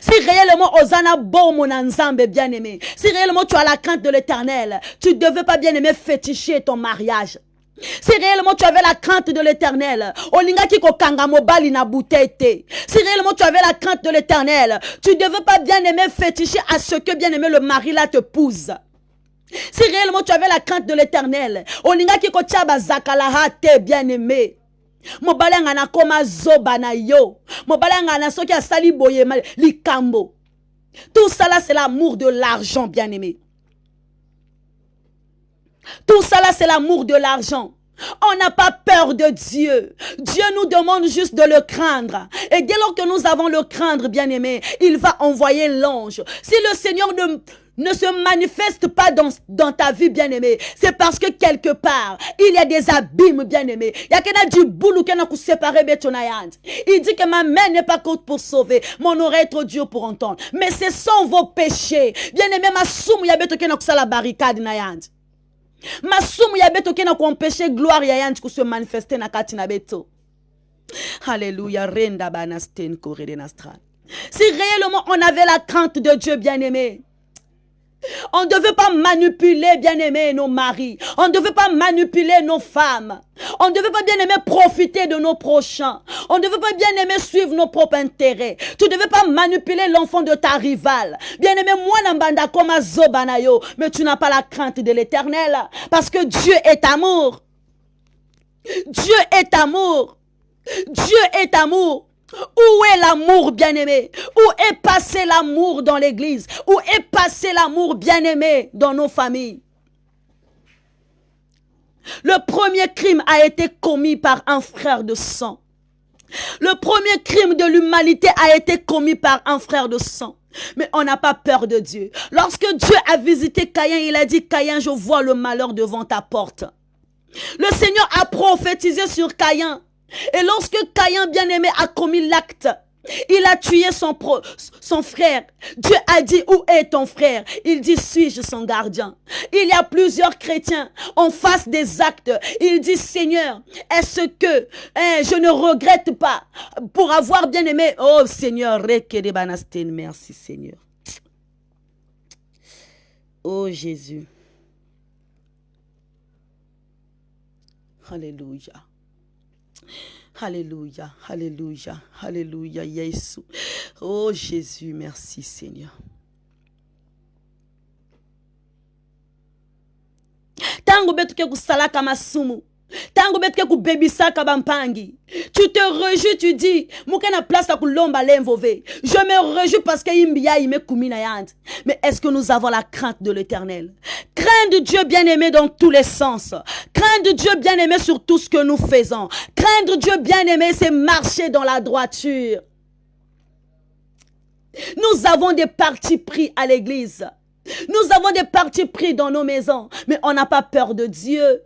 [SPEAKER 1] Si réellement Osana bon mon Nzambe bien-aimé, si réellement tu as la crainte de l'Éternel, tu ne devais pas, bien-aimé, féticher ton mariage. Si réellement tu avais la crainte de l'Éternel, si réellement tu avais la crainte de l'Éternel, tu ne devais pas, bien-aimé, féticher à ce que, bien-aimé, le mari là te pousse. Si réellement tu avais la crainte de l'Éternel, bien-aimé, mobalanga na koma zoba na yo, mobalanga na soki asali boye likambo. Tout ça là, c'est l'amour de l'argent, bien-aimé. Tout ça là, c'est l'amour de l'argent. On n'a pas peur de Dieu. Dieu nous demande juste de le craindre. Et dès lors que nous avons le craindre, bien-aimé, il va envoyer l'ange. Si le Seigneur ne se manifeste pas dans ta vie, bien-aimé, c'est parce que quelque part, il y a des abîmes, bien-aimé. Il y a quelqu'un du boulot qui a séparé Betonayand. Il dit que ma main n'est pas courte pour sauver, mon oreille est trop dure pour entendre. Mais c'est sans vos péchés. Bien-aimé, ma soum, il y a beto qui a la barricade, Nayand. Ma soum, il y a beto qui a péché, gloire, Yayand, qui se manifester na katina beto. Alléluia, renda banasten koredenastra. Si réellement on avait la crainte de Dieu, bien-aimé, on ne devait pas manipuler, bien-aimé, nos maris. On ne devait pas manipuler nos femmes. On ne devait pas, bien-aimé, profiter de nos prochains. On ne devait pas, bien-aimé, suivre nos propres intérêts. Tu ne devais pas manipuler l'enfant de ta rivale. Bien-aimé, moi, Nambanda, comme Zobanayo, mais tu n'as pas la crainte de l'Éternel. Parce que Dieu est amour. Dieu est amour. Dieu est amour. Où est l'amour, bien-aimé? Où est passé l'amour dans l'église? Où est passé l'amour, bien-aimé, dans nos familles? Le premier crime a été commis par un frère de sang. Le premier crime de l'humanité a été commis par un frère de sang. Mais on n'a pas peur de Dieu. Lorsque Dieu a visité Caïn, il a dit: Caïn, je vois le malheur devant ta porte. Le Seigneur a prophétisé sur Caïn. Et lorsque Caïn, bien-aimé, a commis l'acte, il a tué son frère. Dieu a dit: où est ton frère? Il dit: suis-je son gardien? Il y a plusieurs chrétiens en face des actes. Il dit: Seigneur, est-ce que je ne regrette pas pour avoir bien aimé? Oh Seigneur, merci Seigneur. Oh Jésus. Alléluia. Alléluia, alléluia, alléluia, Jésus. Oh Jésus, merci Seigneur. Tango betuke kusalaka masumu. Tango betuke kubebisaka bampangi. Tu te réjouis, tu dis, mukena place à kulomba l'envové. Je me réjouis parce que imbia ime kumina yand. Mais est-ce que nous avons la crainte de l'Éternel? Craindre Dieu bien-aimé dans tous les sens. Craindre Dieu bien-aimé sur tout ce que nous faisons. Craindre Dieu bien-aimé, c'est marcher dans la droiture. Nous avons des partis pris à l'église. Nous avons des partis pris dans nos maisons. Mais on n'a pas peur de Dieu.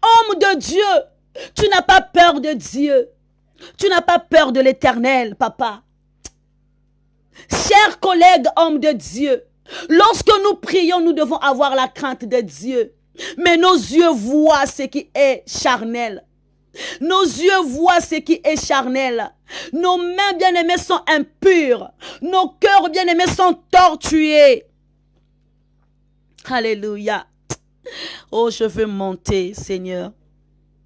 [SPEAKER 1] Homme de Dieu, tu n'as pas peur de Dieu. Tu n'as pas peur de l'Éternel, papa. Chers collègues, hommes de Dieu, lorsque nous prions, nous devons avoir la crainte de Dieu. Mais nos yeux voient ce qui est charnel. Nos yeux voient ce qui est charnel. Nos mains bien-aimées sont impures. Nos cœurs bien-aimés sont tortués. Alléluia. Oh, je veux monter, Seigneur.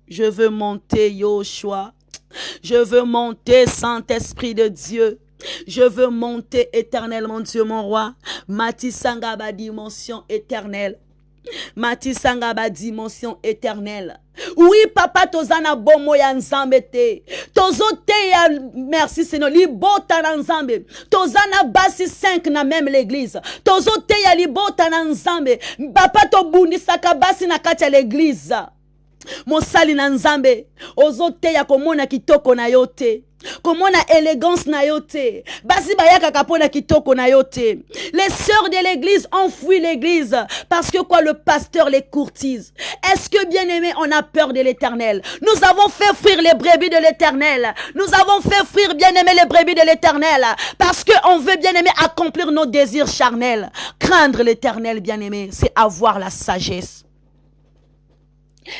[SPEAKER 1] Je veux monter, Yoshua. Je veux monter, Saint-Esprit de Dieu. Je veux monter, Éternel, mon Dieu, mon roi. Matisangaba, dimension éternelle. Matisangaba, dimension éternelle. Oui, papa, tozana bomo ya nzambete. Tozote ya, merci Seigneur, libota na nzambe. Tozana basi 5 na même l'église. Tozote ya libota na nzambe. Papa to bundisaka basi na kati ya l'église. Mosali na nzambe. Ozote ya komona kitoko na yote. Komona élégance na yote. Basi bayaka kapona kitoko na yote. Les sœurs de l'église ont fui l'église parce que quoi, le pasteur les courtise. Est-ce que bien aimé, on a peur de l'Éternel? Nous avons fait fuir les brebis de l'Éternel. Nous avons fait fuir bien aimé les brebis de l'Éternel parce que on veut bien aimé accomplir nos désirs charnels. Craindre l'Éternel, bien aimé, c'est avoir la sagesse.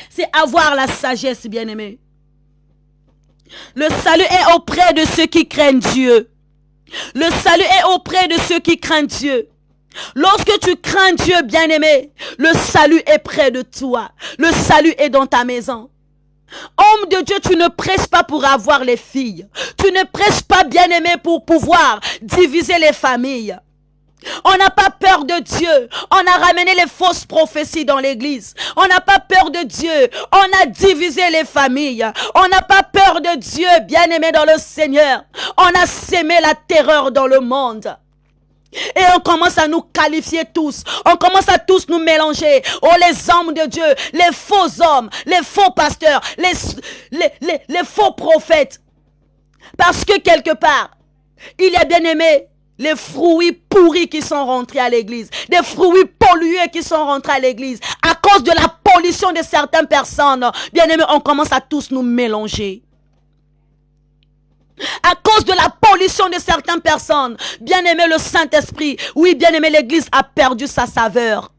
[SPEAKER 1] C'est avoir la sagesse, bien aimé. Le salut est auprès de ceux qui craignent Dieu. Le salut est auprès de ceux qui craignent Dieu. Lorsque tu crains Dieu, bien-aimé, le salut est près de toi. Le salut est dans ta maison. Homme de Dieu, tu ne prêches pas pour avoir les filles. Tu ne prêches pas, bien-aimé, pour pouvoir diviser les familles. On n'a pas peur de Dieu. On a ramené les fausses prophéties dans l'église. On n'a pas peur de Dieu. On a divisé les familles. On n'a pas peur de Dieu, bien-aimé dans le Seigneur. On a sémé la terreur dans le monde. Et on commence à nous qualifier tous. On commence à tous nous mélanger. Oh, les hommes de Dieu, les faux hommes, les faux pasteurs, les faux prophètes. Parce que quelque part, il y a bien aimé les fruits pourris qui sont rentrés à l'église. Des fruits pollués qui sont rentrés à l'église. À cause de la pollution de certaines personnes. Bien aimé, on commence à tous nous mélanger. À cause de la pollution de certaines personnes. Bien aimé, le Saint-Esprit. Oui, bien aimé, l'église a perdu sa saveur.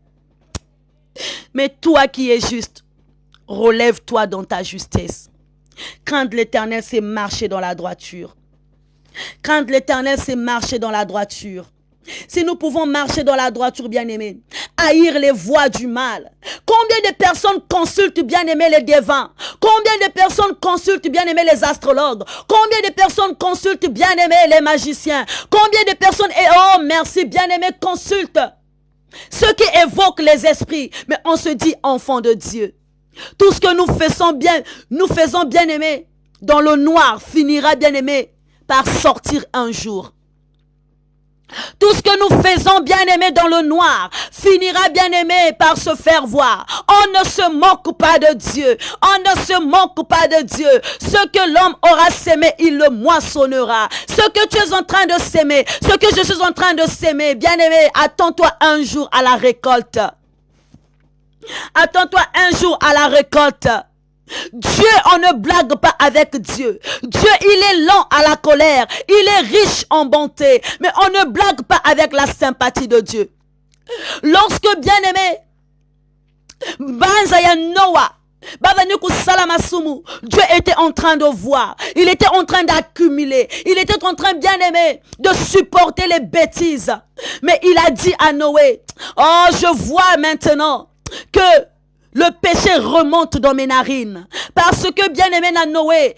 [SPEAKER 1] Mais toi qui es juste, relève-toi dans ta justesse. Craindre l'Éternel, c'est marcher dans la droiture. Craindre l'Éternel, c'est marcher dans la droiture. Si nous pouvons marcher dans la droiture, bien-aimés, haïr les voies du mal. Combien de personnes consultent, bien-aimés, les devins? Combien de personnes consultent, bien-aimés, les astrologues? Combien de personnes consultent, bien-aimés, les magiciens? Combien de personnes, et oh merci, bien-aimés, consultent ceux qui évoquent les esprits? Mais on se dit enfant de Dieu. Tout ce que nous faisons bien-aimés, dans le noir, finira, bien-aimés, par sortir un jour. Tout ce que nous faisons, bien-aimés, dans le noir, finira, bien-aimés, par se faire voir. On ne se moque pas de Dieu. On ne se moque pas de Dieu. Ce que l'homme aura sémé, il le moissonnera. Ce que tu es en train de s'aimer, ce que je suis en train de s'aimer, bien-aimé, attends-toi un jour à la récolte. Attends-toi un jour à la récolte. Dieu, on ne blague pas avec Dieu. Dieu, il est lent à la colère. Il est riche en bonté. Mais on ne blague pas avec la sympathie de Dieu. Lorsque, bien-aimé, Banzaya Noah, Dieu était en train de voir. Il était en train d'accumuler. Il était en train, bien-aimé, de supporter les bêtises. Mais il a dit à Noé, oh, je vois maintenant que le péché remonte dans mes narines. Parce que, bien-aimé na Noé,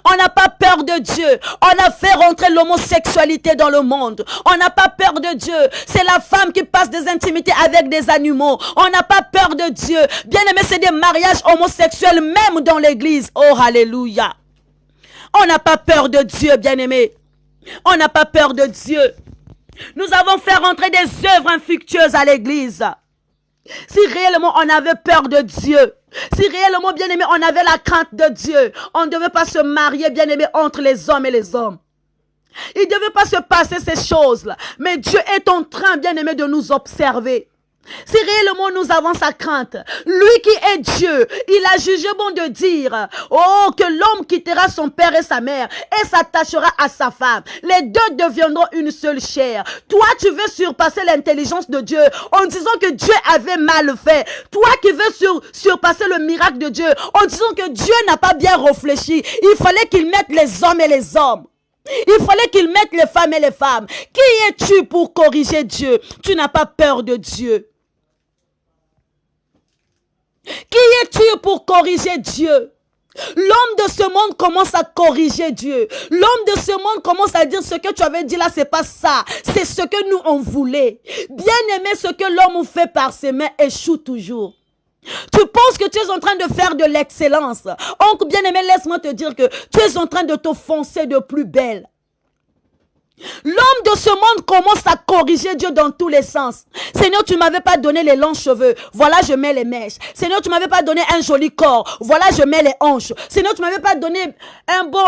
[SPEAKER 1] on n'a pas peur de Dieu. On a fait rentrer l'homosexualité dans le monde. On n'a pas peur de Dieu. C'est la femme qui passe des intimités avec des animaux. On n'a pas peur de Dieu. Bien-aimé, c'est des mariages homosexuels même dans l'église. Oh, alléluia. On n'a pas peur de Dieu, bien-aimé. On n'a pas peur de Dieu. Nous avons fait rentrer des œuvres infructueuses à l'église. Si réellement on avait peur de Dieu, si réellement, bien-aimé, on avait la crainte de Dieu, on ne devait pas se marier, bien-aimé, entre les hommes et les hommes. Il ne devait pas se passer ces choses-là. Mais Dieu est en train, bien-aimé, de nous observer. Si réellement nous avons sa crainte, lui qui est Dieu, il a jugé bon de dire, oh, que l'homme quittera son père et sa mère et s'attachera à sa femme. Les deux deviendront une seule chair. Toi, tu veux surpasser l'intelligence de Dieu en disant que Dieu avait mal fait. Toi qui veux surpasser le miracle de Dieu en disant que Dieu n'a pas bien réfléchi. Il fallait qu'il mette les hommes et les hommes. Il fallait qu'il mette les femmes et les femmes. Qui es-tu pour corriger Dieu? Tu n'as pas peur de Dieu. Qui es-tu pour corriger Dieu? L'homme de ce monde commence à corriger Dieu. L'homme de ce monde commence à dire ce que tu avais dit là, c'est pas ça. C'est ce que nous on voulait. Bien aimé, ce que l'homme fait par ses mains échoue toujours. Tu penses que tu es en train de faire de l'excellence. Oncle bien-aimé, laisse-moi te dire que tu es en train de te foncer de plus belle. L'homme de ce monde commence à corriger Dieu dans tous les sens. Seigneur, tu m'avais pas donné les longs cheveux. Voilà, je mets les mèches. Seigneur, tu m'avais pas donné un joli corps. Voilà, je mets les hanches. Seigneur, tu m'avais pas donné un beau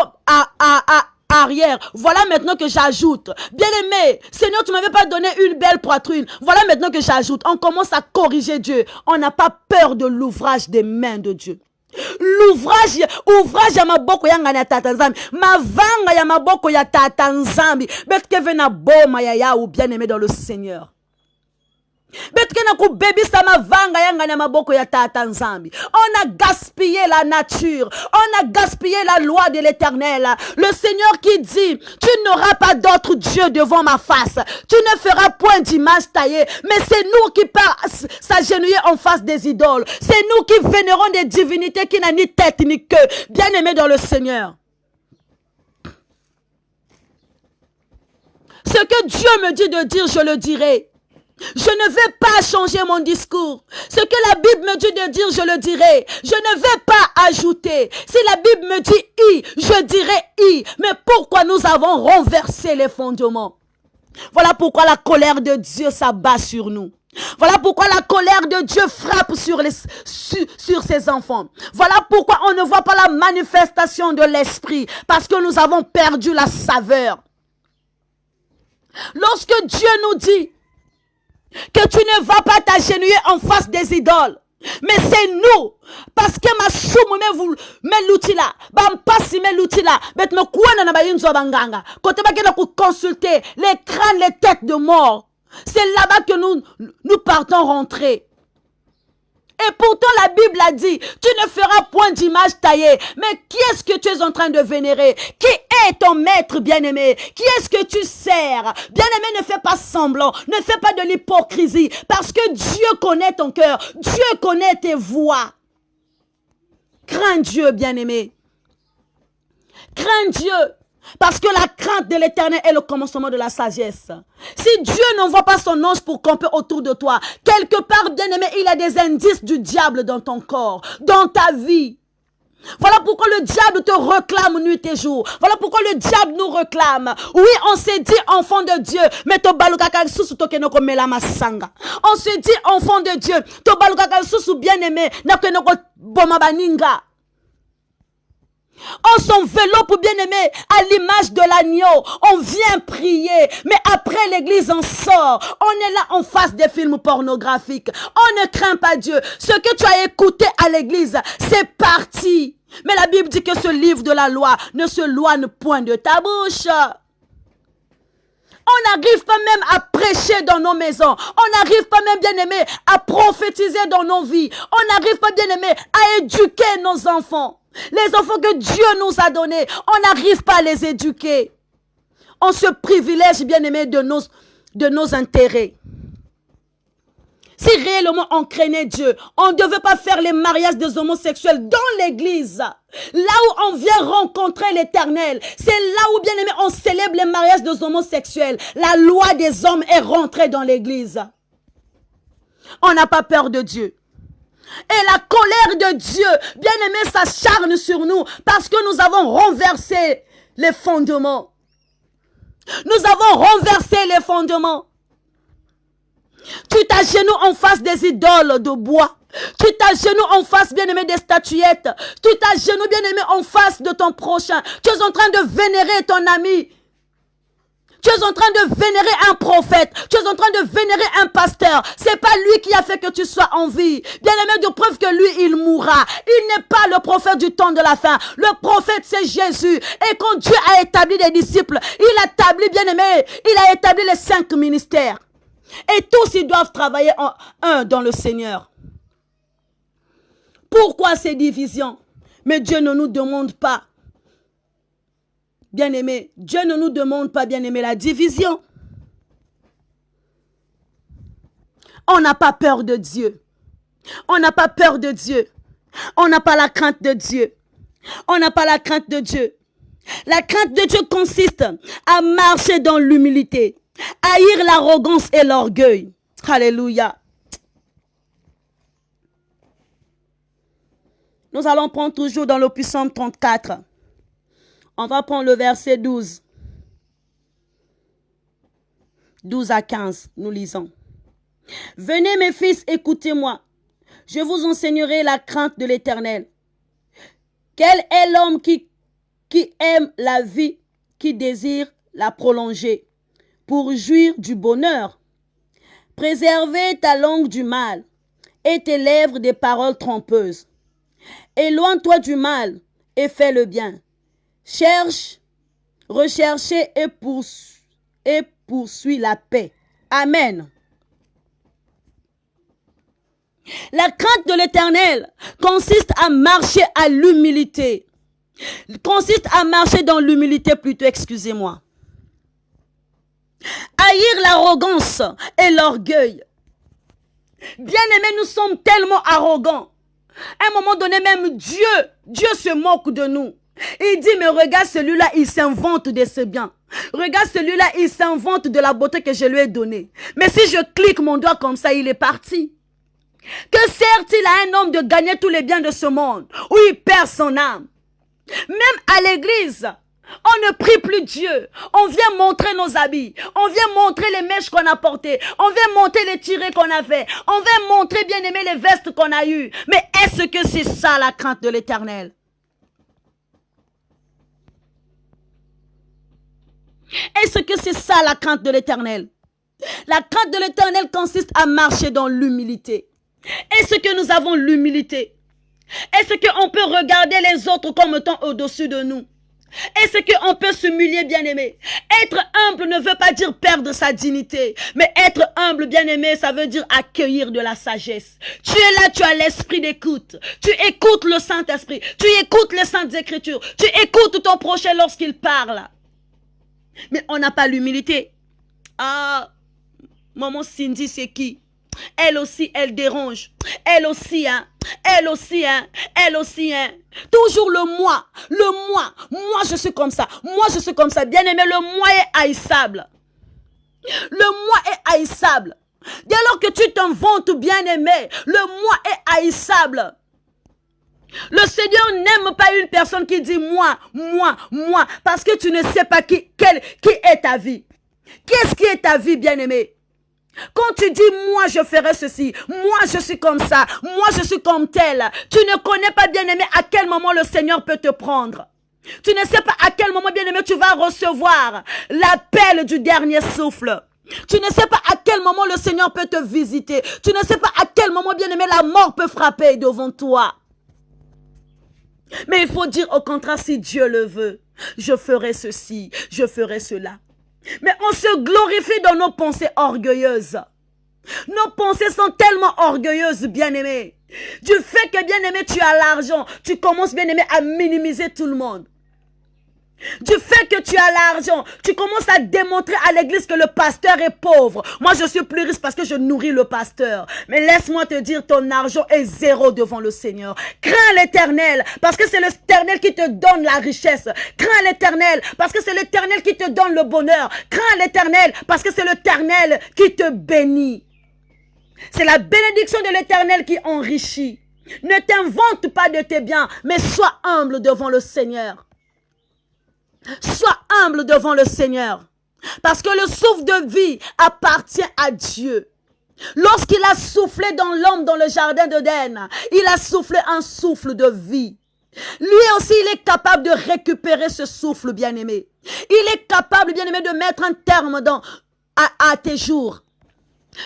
[SPEAKER 1] arrière. Voilà maintenant que j'ajoute. Bien-aimé, Seigneur, tu m'avais pas donné une belle poitrine. Voilà maintenant que j'ajoute. On commence à corriger Dieu. On n'a pas peur de l'ouvrage des mains de Dieu. Ouvrage ya maboko yanga na tata nzambi, mavanga ya maboko ya tata nzambi, betke vena boma ya ou bien-aimé dans le Seigneur. Betke na ku baby sa mavanga yanga na maboko ya tata nzambi. On a gaspillé la nature, on a gaspillé la loi de l'Éternel. Le Seigneur qui dit, tu n'auras pas d'autre Dieu devant ma face, tu ne feras point d'image taillée. Mais c'est nous qui s'agenouiller en face des idoles. C'est nous qui vénérons des divinités qui n'ont ni tête ni queue. Bien-aimés dans le Seigneur, ce que Dieu me dit de dire, je le dirai. Je ne vais pas changer mon discours. Ce que la Bible me dit de dire, je le dirai. Je ne vais pas ajouter. Si la Bible me dit I, je dirai I. Mais pourquoi nous avons renversé les fondements? Voilà pourquoi la colère de Dieu s'abat sur nous. Voilà pourquoi la colère de Dieu frappe sur ses enfants. Voilà pourquoi on ne voit pas la manifestation de l'esprit. Parce que nous avons perdu la saveur. Lorsque Dieu nous dit que tu ne vas pas t'agenouiller en face des idoles, mais c'est nous, parce que ma soume me l'outil là, passe me l'outil là, mais me quoi na ba yinzo banganga, côté ba kena pour consulter les crânes, les têtes de mort. C'est là-bas que nous partons rentrer. Et pourtant la Bible a dit, tu ne feras point d'image taillée. Mais qui est-ce que tu es en train de vénérer? Qui est ton maître bien-aimé? Qui est-ce que tu sers? Bien-aimé, ne fais pas semblant, ne fais pas de l'hypocrisie. Parce que Dieu connaît ton cœur, Dieu connaît tes voies. Crains Dieu, bien-aimé. Crains Dieu. Parce que la crainte de l'Éternel est le commencement de la sagesse. Si Dieu n'envoie pas son ange pour camper autour de toi, quelque part, bien-aimé, il y a des indices du diable dans ton corps, dans ta vie. Voilà pourquoi le diable te réclame nuit et jour. Voilà pourquoi le diable nous réclame. Oui, on s'est dit enfant de Dieu, mais to balukaka susu tokenoko mela masanga. On s'est dit enfant de Dieu, to balukaka susu bien-aimé, nakenoko boma baninga. On s'enveloppe bien-aimé à l'image de l'agneau. On vient prier, mais après l'église on sort. On est là en face des films pornographiques. On ne craint pas Dieu. Ce que tu as écouté à l'église, c'est parti. Mais la Bible dit que ce livre de la loi ne se loigne point de ta bouche. On n'arrive pas même à prêcher dans nos maisons. On n'arrive pas même, bien-aimé, à prophétiser dans nos vies. On n'arrive pas, bien-aimé, à éduquer nos enfants. Les enfants que Dieu nous a donnés, on n'arrive pas à les éduquer. On se privilège, bien-aimé, de nos intérêts. Si réellement on craignait Dieu, on ne devait pas faire les mariages des homosexuels dans l'église. Là où on vient rencontrer l'Éternel, c'est là où, bien aimé, on célèbre les mariages des homosexuels. La loi des hommes est rentrée dans l'église. On n'a pas peur de Dieu. Et la colère de Dieu, bien aimé, s'acharne sur nous parce que nous avons renversé les fondements. Nous avons renversé les fondements. Tu t'agenouilles en face des idoles de bois. Tu t'agenouilles en face, bien-aimé, des statuettes. Tu t'agenouilles, bien-aimé, en face de ton prochain. Tu es en train de vénérer ton ami. Tu es en train de vénérer un prophète. Tu es en train de vénérer un pasteur. C'est pas lui qui a fait que tu sois en vie. Bien-aimé, de preuve que lui, il mourra. Il n'est pas le prophète du temps de la fin. Le prophète, c'est Jésus. Et quand Dieu a établi des disciples, il a établi, bien-aimé, il a établi les 5 ministères. Et tous, ils doivent travailler en un dans le Seigneur. Pourquoi ces divisions? Mais Dieu ne nous demande pas, bien-aimé, Dieu ne nous demande pas, bien-aimé, la division. On n'a pas peur de Dieu. On n'a pas peur de Dieu. On n'a pas la crainte de Dieu. On n'a pas la crainte de Dieu. La crainte de Dieu consiste à marcher dans l'humilité. Haïr l'arrogance et l'orgueil. Alléluia. Nous allons prendre toujours dans le Psaume 34. On va prendre le verset 12. 12 à 15, nous lisons. Venez mes fils, écoutez-moi. Je vous enseignerai la crainte de l'Éternel. Quel est l'homme qui aime la vie, qui désire la prolonger, pour jouir du bonheur? Préservez ta langue du mal et tes lèvres des paroles trompeuses. Éloigne-toi du mal et fais le bien. Recherchez et poursuis la paix. Amen. La crainte de l'Éternel consiste à marcher à l'humilité. Consiste à marcher dans l'humilité plutôt, excusez-moi. Haïr l'arrogance et l'orgueil. Bien-aimés, nous sommes tellement arrogants. À un moment donné, même Dieu se moque de nous. Il dit, mais regarde celui-là, il s'invente de ses biens. Regarde celui-là, il s'invente de la beauté que je lui ai donnée. Mais si je clique mon doigt comme ça, il est parti. Que sert-il à un homme de gagner tous les biens de ce monde, où il perd son âme? Même à l'église, On ne prie plus Dieu. On vient montrer nos habits. On vient montrer les mèches qu'on a portées. On vient montrer les tirés qu'on a fait. On vient montrer, bien aimé, les vestes qu'on a eues. Mais est-ce que c'est ça la crainte de l'Éternel? Est-ce que c'est ça la crainte de l'Éternel? La crainte de l'Éternel consiste à marcher dans l'humilité. Est-ce que nous avons l'humilité? Est-ce qu'on peut regarder les autres comme étant au-dessus de nous? Est-ce qu'on peut s'humilier, bien-aimé? Être humble ne veut pas dire perdre sa dignité. Mais être humble, bien-aimé, ça veut dire accueillir de la sagesse. Tu es là, tu as l'esprit d'écoute. Tu écoutes le Saint-Esprit. Tu écoutes les Saintes Écritures. Tu écoutes ton prochain lorsqu'il parle. Mais on n'a pas l'humilité. Ah, maman Cindy, c'est qui? Elle aussi, elle dérange. Elle aussi, hein. Elle aussi, hein. Elle aussi, hein. Toujours le moi. Le moi. Moi, je suis comme ça. Moi, je suis comme ça. Bien aimé, le moi est haïssable. Le moi est haïssable. Dès lors que tu t'en vantes, bien aimé, le moi est haïssable. Le Seigneur n'aime pas une personne qui dit moi, moi, moi. Parce que tu ne sais pas qui est ta vie. Qu'est-ce qui est ta vie, bien aimé? Quand tu dis moi je ferai ceci, moi je suis comme ça, moi je suis comme tel, tu ne connais pas, bien aimé, à quel moment le Seigneur peut te prendre. Tu ne sais pas à quel moment, bien aimé, tu vas recevoir l'appel du dernier souffle. Tu ne sais pas à quel moment le Seigneur peut te visiter. Tu ne sais pas à quel moment, bien aimé, la mort peut frapper devant toi. Mais il faut dire au contraire, si Dieu le veut, je ferai ceci, je ferai cela. Mais on se glorifie dans nos pensées orgueilleuses. Nos pensées sont tellement orgueilleuses, bien-aimé. Du fait que, bien-aimé, tu as l'argent, tu commences, bien-aimé, à minimiser tout le monde. Du fait que tu as l'argent, tu commences à démontrer à l'église que le pasteur est pauvre. Moi, je suis plus riche parce que je nourris le pasteur. Mais laisse-moi te dire, ton argent est zéro devant le Seigneur. Crains l'Éternel parce que c'est l'Éternel qui te donne la richesse. Crains l'Éternel parce que c'est l'Éternel qui te donne le bonheur. Crains l'Éternel parce que c'est l'Éternel qui te bénit. C'est la bénédiction de l'Éternel qui enrichit. Ne t'invente pas de tes biens, mais sois humble devant le Seigneur. Sois humble devant le Seigneur. Parce que le souffle de vie appartient à Dieu. Lorsqu'il a soufflé dans l'homme dans le jardin d'Éden, il a soufflé un souffle de vie. Lui aussi, il est capable de récupérer ce souffle, bien-aimé. Il est capable, bien-aimé, de mettre un terme à tes jours.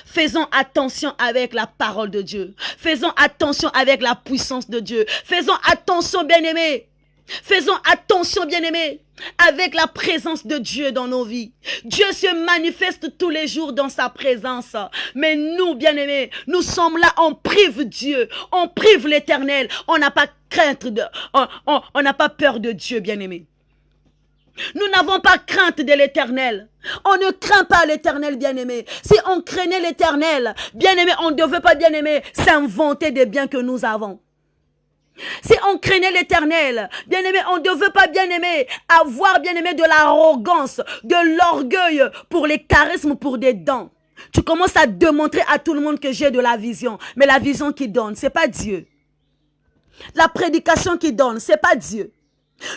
[SPEAKER 1] Faisons attention avec la parole de Dieu. Faisons attention avec la puissance de Dieu. Faisons attention, bien-aimés. Faisons attention, bien-aimés, avec la présence de Dieu dans nos vies. Dieu se manifeste tous les jours dans sa présence. Mais nous, bien-aimés, nous sommes là, on prive Dieu, on prive l'Éternel. On n'a pas crainte on n'a pas peur de Dieu, bien-aimés. Nous n'avons pas crainte de l'Éternel. On ne craint pas l'Éternel, bien-aimé. Si on craignait l'Éternel, bien-aimé, on ne devait pas, bien-aimé, s'inventer des biens que nous avons. Si on craignait l'Éternel, bien-aimé, on ne devait pas, bien-aimé, avoir, bien-aimé, de l'arrogance, de l'orgueil pour les charismes, pour des dons. Tu commences à démontrer à tout le monde que j'ai de la vision. Mais la vision qui donne, c'est pas Dieu. La prédication qui donne, c'est pas Dieu.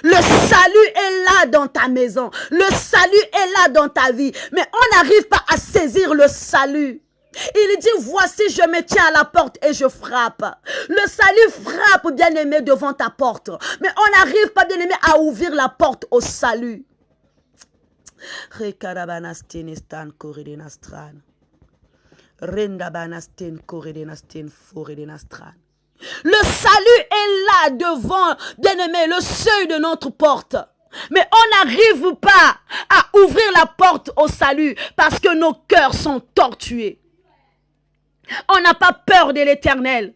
[SPEAKER 1] Le salut est là dans ta maison. Le salut est là dans ta vie. Mais on n'arrive pas à saisir le salut. Il dit, voici, je me tiens à la porte et je frappe. Le salut frappe, bien-aimé, devant ta porte. Mais on n'arrive pas, bien-aimé, à ouvrir la porte au salut. Le salut est là devant, bien-aimé, le seuil de notre porte. Mais on n'arrive pas à ouvrir la porte au salut parce que nos cœurs sont tortués. On n'a pas peur de l'Éternel.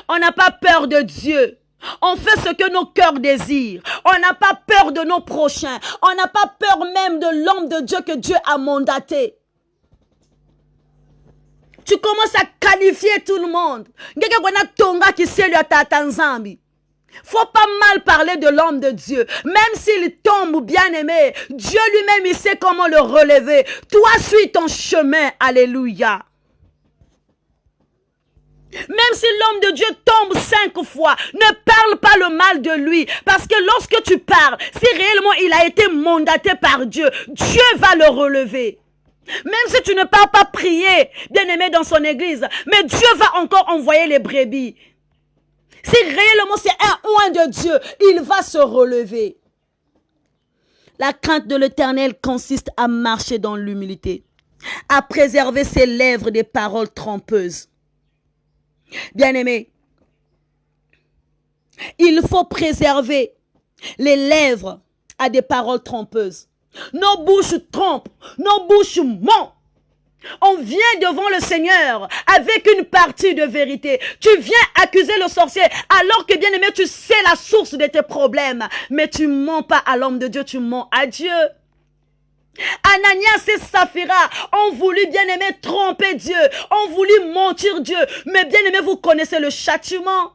[SPEAKER 1] On n'a pas peur de Dieu. On fait ce que nos cœurs désirent. On n'a pas peur de nos prochains. On n'a pas peur même de l'homme de Dieu que Dieu a mandaté. Tu commences à qualifier tout le monde. Faut pas mal parler de l'homme de Dieu. Même s'il tombe, bien aimé, Dieu lui-même, il sait comment le relever. Toi, suis ton chemin. Alléluia. Même si l'homme de Dieu tombe 5 fois, ne parle pas le mal de lui. Parce que lorsque tu parles, si réellement il a été mandaté par Dieu, Dieu va le relever. Même si tu ne pars pas prier, bien-aimé, dans son église, mais Dieu va encore envoyer les brebis. Si réellement c'est un oint de Dieu, il va se relever. La crainte de l'Éternel consiste à marcher dans l'humilité, à préserver ses lèvres des paroles trompeuses. Bien-aimé, il faut préserver les lèvres à des paroles trompeuses. Nos bouches trompent, nos bouches mentent. On vient devant le Seigneur avec une partie de vérité. Tu viens accuser le sorcier alors que, bien-aimé, tu sais la source de tes problèmes. Mais tu mens pas à l'homme de Dieu, tu mens à Dieu. Ananias et Saphira ont voulu, bien-aimé, tromper Dieu, ont voulu mentir Dieu. Mais bien-aimé, vous connaissez le châtiment.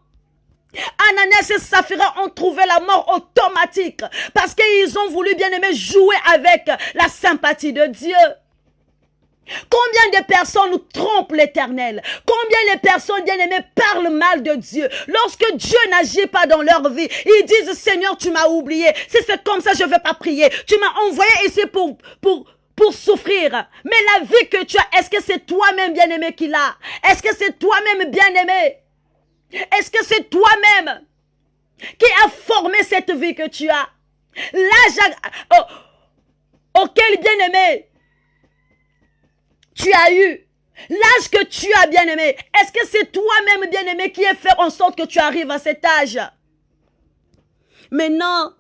[SPEAKER 1] Ananias et Saphira ont trouvé la mort automatique parce qu'ils ont voulu, bien-aimé, jouer avec la sympathie de Dieu. Combien de personnes nous trompent l'Éternel? Combien de personnes, bien-aimées, parlent mal de Dieu? Lorsque Dieu n'agit pas dans leur vie, ils disent, Seigneur, tu m'as oublié. Si c'est comme ça, je ne vais pas prier. Tu m'as envoyé ici pour souffrir. Mais la vie que tu as, est-ce que c'est toi-même, bien-aimé, qui l'a? Est-ce que c'est toi-même, bien-aimé? Est-ce que c'est toi-même qui a formé cette vie que tu as? L'âge auquel, bien-aimé, tu as eu, l'âge que tu as, bien-aimé, est-ce que c'est toi-même, bien-aimé, qui a fait en sorte que tu arrives à cet âge? Mais non,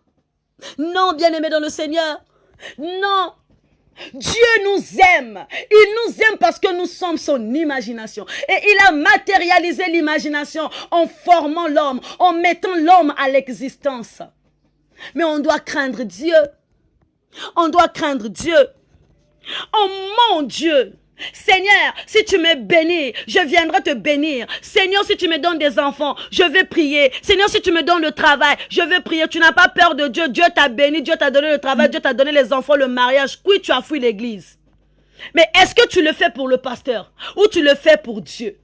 [SPEAKER 1] non, bien-aimé dans le Seigneur, non. Dieu nous aime. Il nous aime parce que nous sommes son imagination. Et il a matérialisé l'imagination en formant l'homme, en mettant l'homme à l'existence. Mais on doit craindre Dieu. On doit craindre Dieu. Oh mon Dieu! Seigneur, si tu me bénis, je viendrai te bénir. Seigneur, si tu me donnes des enfants, je vais prier. Seigneur, si tu me donnes le travail, je vais prier. Tu n'as pas peur de Dieu. Dieu t'a béni, Dieu t'a donné le travail, Dieu t'a donné les enfants, le mariage. Oui, tu as fui l'église. Mais est-ce que tu le fais pour le pasteur ou tu le fais pour Dieu?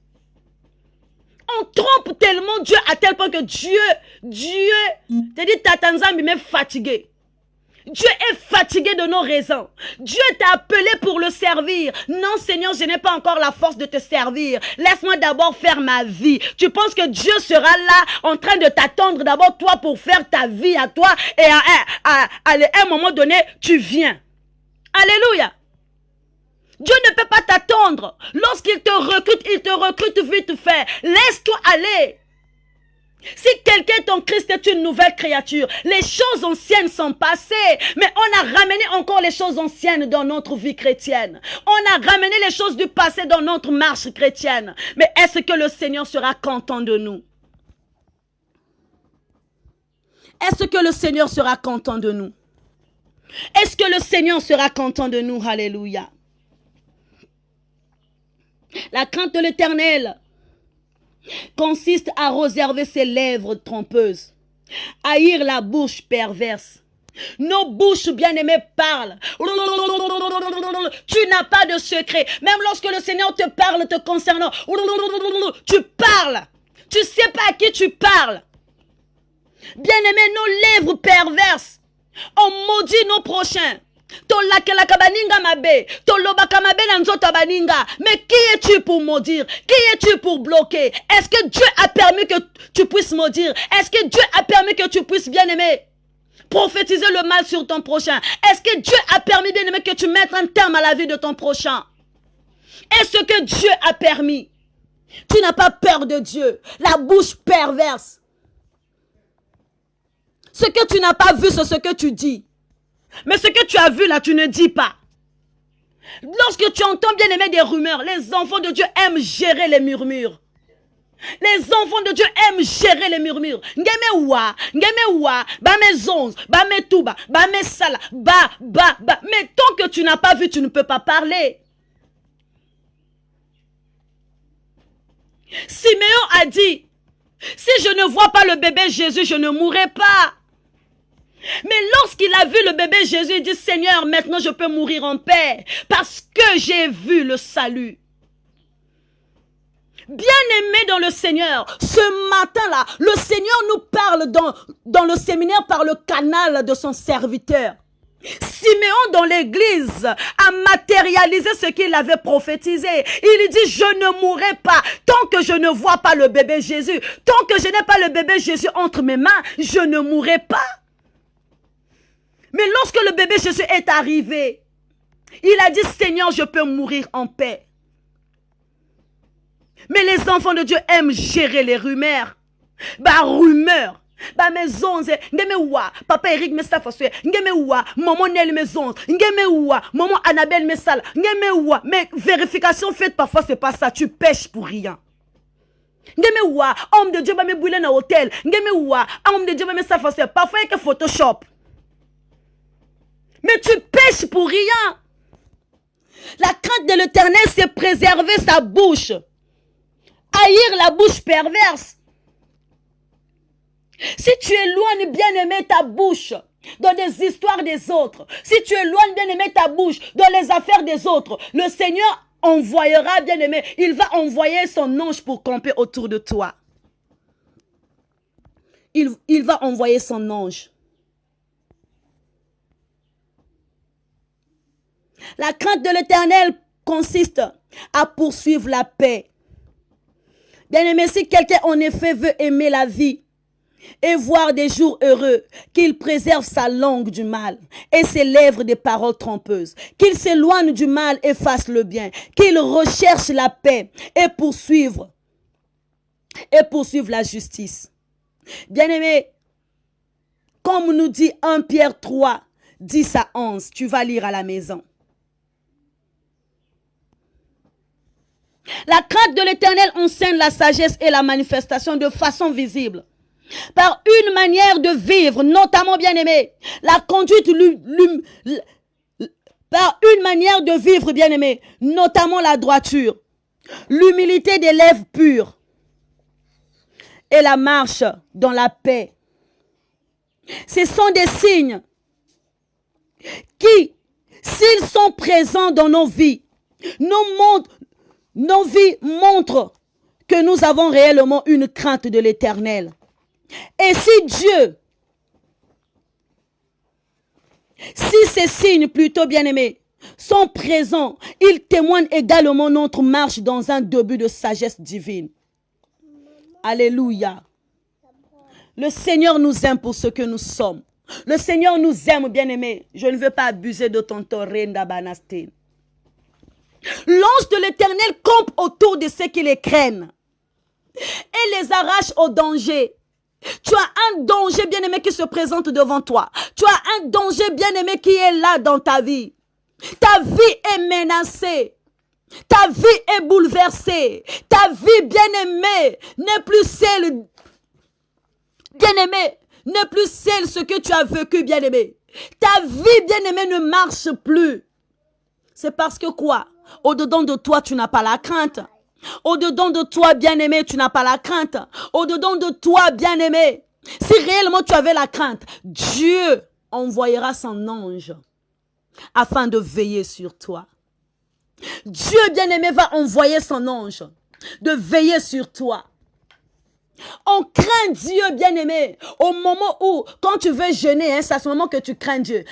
[SPEAKER 1] On trompe tellement Dieu à tel point que Dieu, t'as dit, Tatanzambi m'est fatigué. Dieu est fatigué de nos raisons. Dieu t'a appelé pour le servir. Non, Seigneur, je n'ai pas encore la force de te servir. Laisse-moi d'abord faire ma vie. Tu penses que Dieu sera là en train de t'attendre d'abord toi pour faire ta vie à toi et à un moment donné, tu viens. Alléluia. Dieu ne peut pas t'attendre. Lorsqu'il te recrute vite fait. Laisse-toi aller. Si quelqu'un est en Christ est une nouvelle créature, les choses anciennes sont passées, mais on a ramené encore les choses anciennes dans notre vie chrétienne. On a ramené les choses du passé dans notre marche chrétienne. Mais est-ce que le Seigneur sera content de nous? Est-ce que le Seigneur sera content de nous? Est-ce que le Seigneur sera content de nous? Alléluia. La crainte de l'Éternel consiste à réserver ses lèvres trompeuses, haïr la bouche perverse. Nos bouches bien-aimées parlent. Tu n'as pas de secret. Même lorsque le Seigneur te parle te concernant, tu parles. Tu sais pas à qui tu parles. Bien-aimé, nos lèvres perverses, on maudit nos prochains. Mais qui es-tu pour maudire? Qui es-tu pour bloquer? Est-ce que Dieu a permis que tu puisses maudire? Est-ce que Dieu a permis que tu puisses, bien-aimé, prophétiser le mal sur ton prochain? Est-ce que Dieu a permis, bien-aimé, que tu mettes un terme à la vie de ton prochain? Est-ce que Dieu a permis? Tu n'as pas peur de Dieu. La bouche perverse. Ce que tu n'as pas vu, c'est ce que tu dis. Mais ce que tu as vu là, tu ne dis pas. Lorsque tu entends, bien aimé, des rumeurs, les enfants de Dieu aiment gérer les murmures. Les enfants de Dieu aiment gérer les murmures. Mais tant que tu n'as pas vu, tu ne peux pas parler. Siméon a dit, si je ne vois pas le bébé Jésus, je ne mourrai pas. Mais lorsqu'il a vu le bébé Jésus, il dit, Seigneur, maintenant je peux mourir en paix parce que j'ai vu le salut. Bien-aimés dans le Seigneur, ce matin-là, le Seigneur nous parle dans le séminaire par le canal de son serviteur. Siméon dans l'église a matérialisé ce qu'il avait prophétisé. Il dit, je ne mourrai pas tant que je ne vois pas le bébé Jésus. Tant que je n'ai pas le bébé Jésus entre mes mains, je ne mourrai pas. Mais lorsque le bébé Jésus est arrivé, il a dit, Seigneur, je peux mourir en paix. Mais les enfants de Dieu aiment gérer les rumeurs. Rumeurs. Mes onze, ngeme wa, papa Eric me sta foswe, ngeme wa, maman Nelly me zonze, ngeme wa, maman Annabelle me sale, ngeme wa. Mais vérification faite parfois c'est pas ça, tu pêches pour rien. Ngeme wa, homme de Dieu va me brûler dans l'hôtel, ngeme wa, homme de Dieu va me sta foswe, parfois il y a que Photoshop. Mais tu pêches pour rien. La crainte de l'Éternel, c'est préserver sa bouche. Haïr la bouche perverse. Si tu éloignes, bien-aimé, ta bouche dans des histoires des autres, si tu éloignes, bien-aimé, ta bouche dans les affaires des autres, le Seigneur envoyera, bien-aimé, il va envoyer son ange pour camper autour de toi. Il va envoyer son ange. La crainte de l'Éternel consiste à poursuivre la paix. Bien-aimé, si quelqu'un en effet veut aimer la vie et voir des jours heureux, qu'il préserve sa langue du mal et ses lèvres des paroles trompeuses, qu'il s'éloigne du mal et fasse le bien, qu'il recherche la paix et poursuive la justice. Bien-aimé, comme nous dit 1 Pierre 3, 10 à 11, tu vas lire à la maison. La crainte de l'Éternel enseigne la sagesse et la manifestation de façon visible. Par une manière de vivre, notamment, bien-aimé, la conduite, par une manière de vivre, bien-aimé, notamment la droiture, l'humilité des lèvres pures et la marche dans la paix. Ce sont des signes qui, s'ils sont présents dans nos vies, nos vies montrent que nous avons réellement une crainte de l'Éternel. Et si ces signes plutôt bien-aimés sont présents, ils témoignent également notre marche dans un début de sagesse divine. Alléluia. Le Seigneur nous aime pour ce que nous sommes. Le Seigneur nous aime, bien-aimés. Je ne veux pas abuser de ton torrenda banastin. L'ange de l'Éternel campe autour de ceux qui les craignent et les arrache au danger. Tu as un danger bien-aimé qui se présente devant toi. Tu as un danger bien-aimé qui est là dans ta vie. Ta vie est menacée. Ta vie est bouleversée. Ta vie bien-aimée n'est plus celle, bien-aimée, n'est plus celle ce que tu as vécu bien-aimé. Ta vie bien-aimée ne marche plus. C'est parce que quoi? Au-dedans de toi, tu n'as pas la crainte. Au-dedans de toi, bien-aimé, tu n'as pas la crainte. Au-dedans de toi, bien-aimé, si réellement tu avais la crainte, Dieu envoyera son ange afin de veiller sur toi. Dieu, bien-aimé, va envoyer son ange de veiller sur toi. On craint Dieu, bien-aimé, au moment où, quand tu veux jeûner, c'est à ce moment que tu crains Dieu.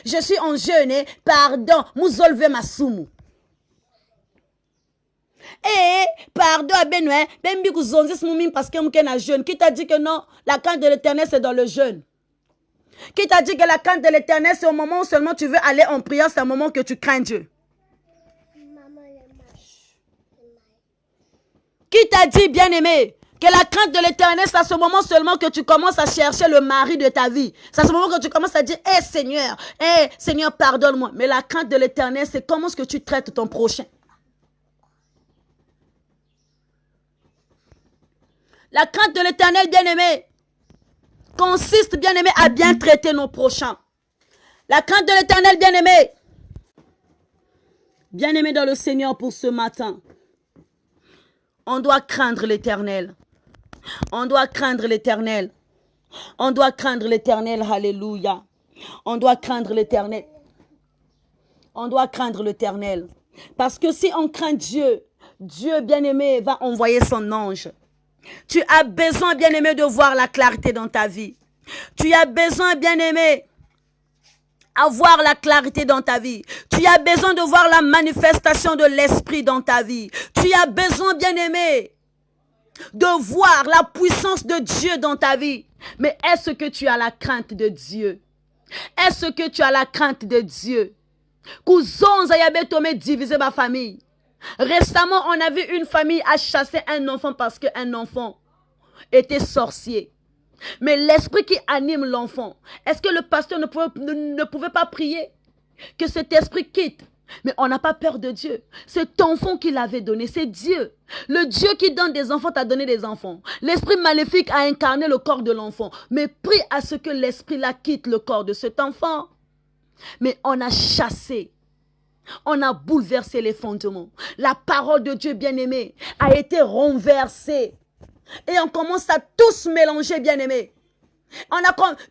[SPEAKER 1] Je suis en jeûne, pardon, mouzolve ma soumou. Pardon, Benoît, parce que na jeûne. Qui t'a dit que non, la crainte de l'Éternel, c'est dans le jeûne? Qui t'a dit que la crainte de l'Éternel, c'est au moment où seulement tu veux aller en prière, c'est un moment que tu crains Dieu? Qui t'a dit, bien-aimé, que la crainte de l'Éternel, c'est à ce moment seulement que tu commences à chercher le mari de ta vie? C'est à ce moment que tu commences à dire, Seigneur, pardonne-moi. Mais la crainte de l'Éternel, c'est comment est-ce que tu traites ton prochain. La crainte de l'Éternel, bien-aimé, consiste, bien-aimé, à bien traiter nos prochains. La crainte de l'Éternel, bien-aimé, bien-aimé dans le Seigneur pour ce matin, on doit craindre l'Éternel. On doit craindre l'Éternel. On doit craindre l'Éternel, alléluia. On doit craindre l'Éternel. On doit craindre l'Éternel. Parce que si on craint Dieu, Dieu bien-aimé va envoyer son ange. Tu as besoin, bien-aimé, de voir la clarté dans ta vie. Tu as besoin, bien-aimé, avoir la clarté dans ta vie. Tu as besoin de voir la manifestation de l'esprit dans ta vie. Tu as besoin, bien-aimé, de voir la puissance de Dieu dans ta vie. Mais est-ce que tu as la crainte de Dieu? Est-ce que tu as la crainte de Dieu? Cousons ayabetome diviser ma famille. Récemment, on a vu une famille a chassé un enfant parce qu'un enfant était sorcier. Mais l'esprit qui anime l'enfant, est-ce que le pasteur ne pouvait pas prier que cet esprit quitte? Mais on n'a pas peur de Dieu. Cet enfant qu'il avait donné, c'est Dieu. Le Dieu qui donne des enfants t'a donné des enfants. L'esprit maléfique a incarné le corps de l'enfant. Mais prie à ce que l'esprit-là quitte le corps de cet enfant. Mais on a chassé. On a bouleversé les fondements. La parole de Dieu bien-aimé a été renversée. Et on commence à tous mélanger, bien-aimé.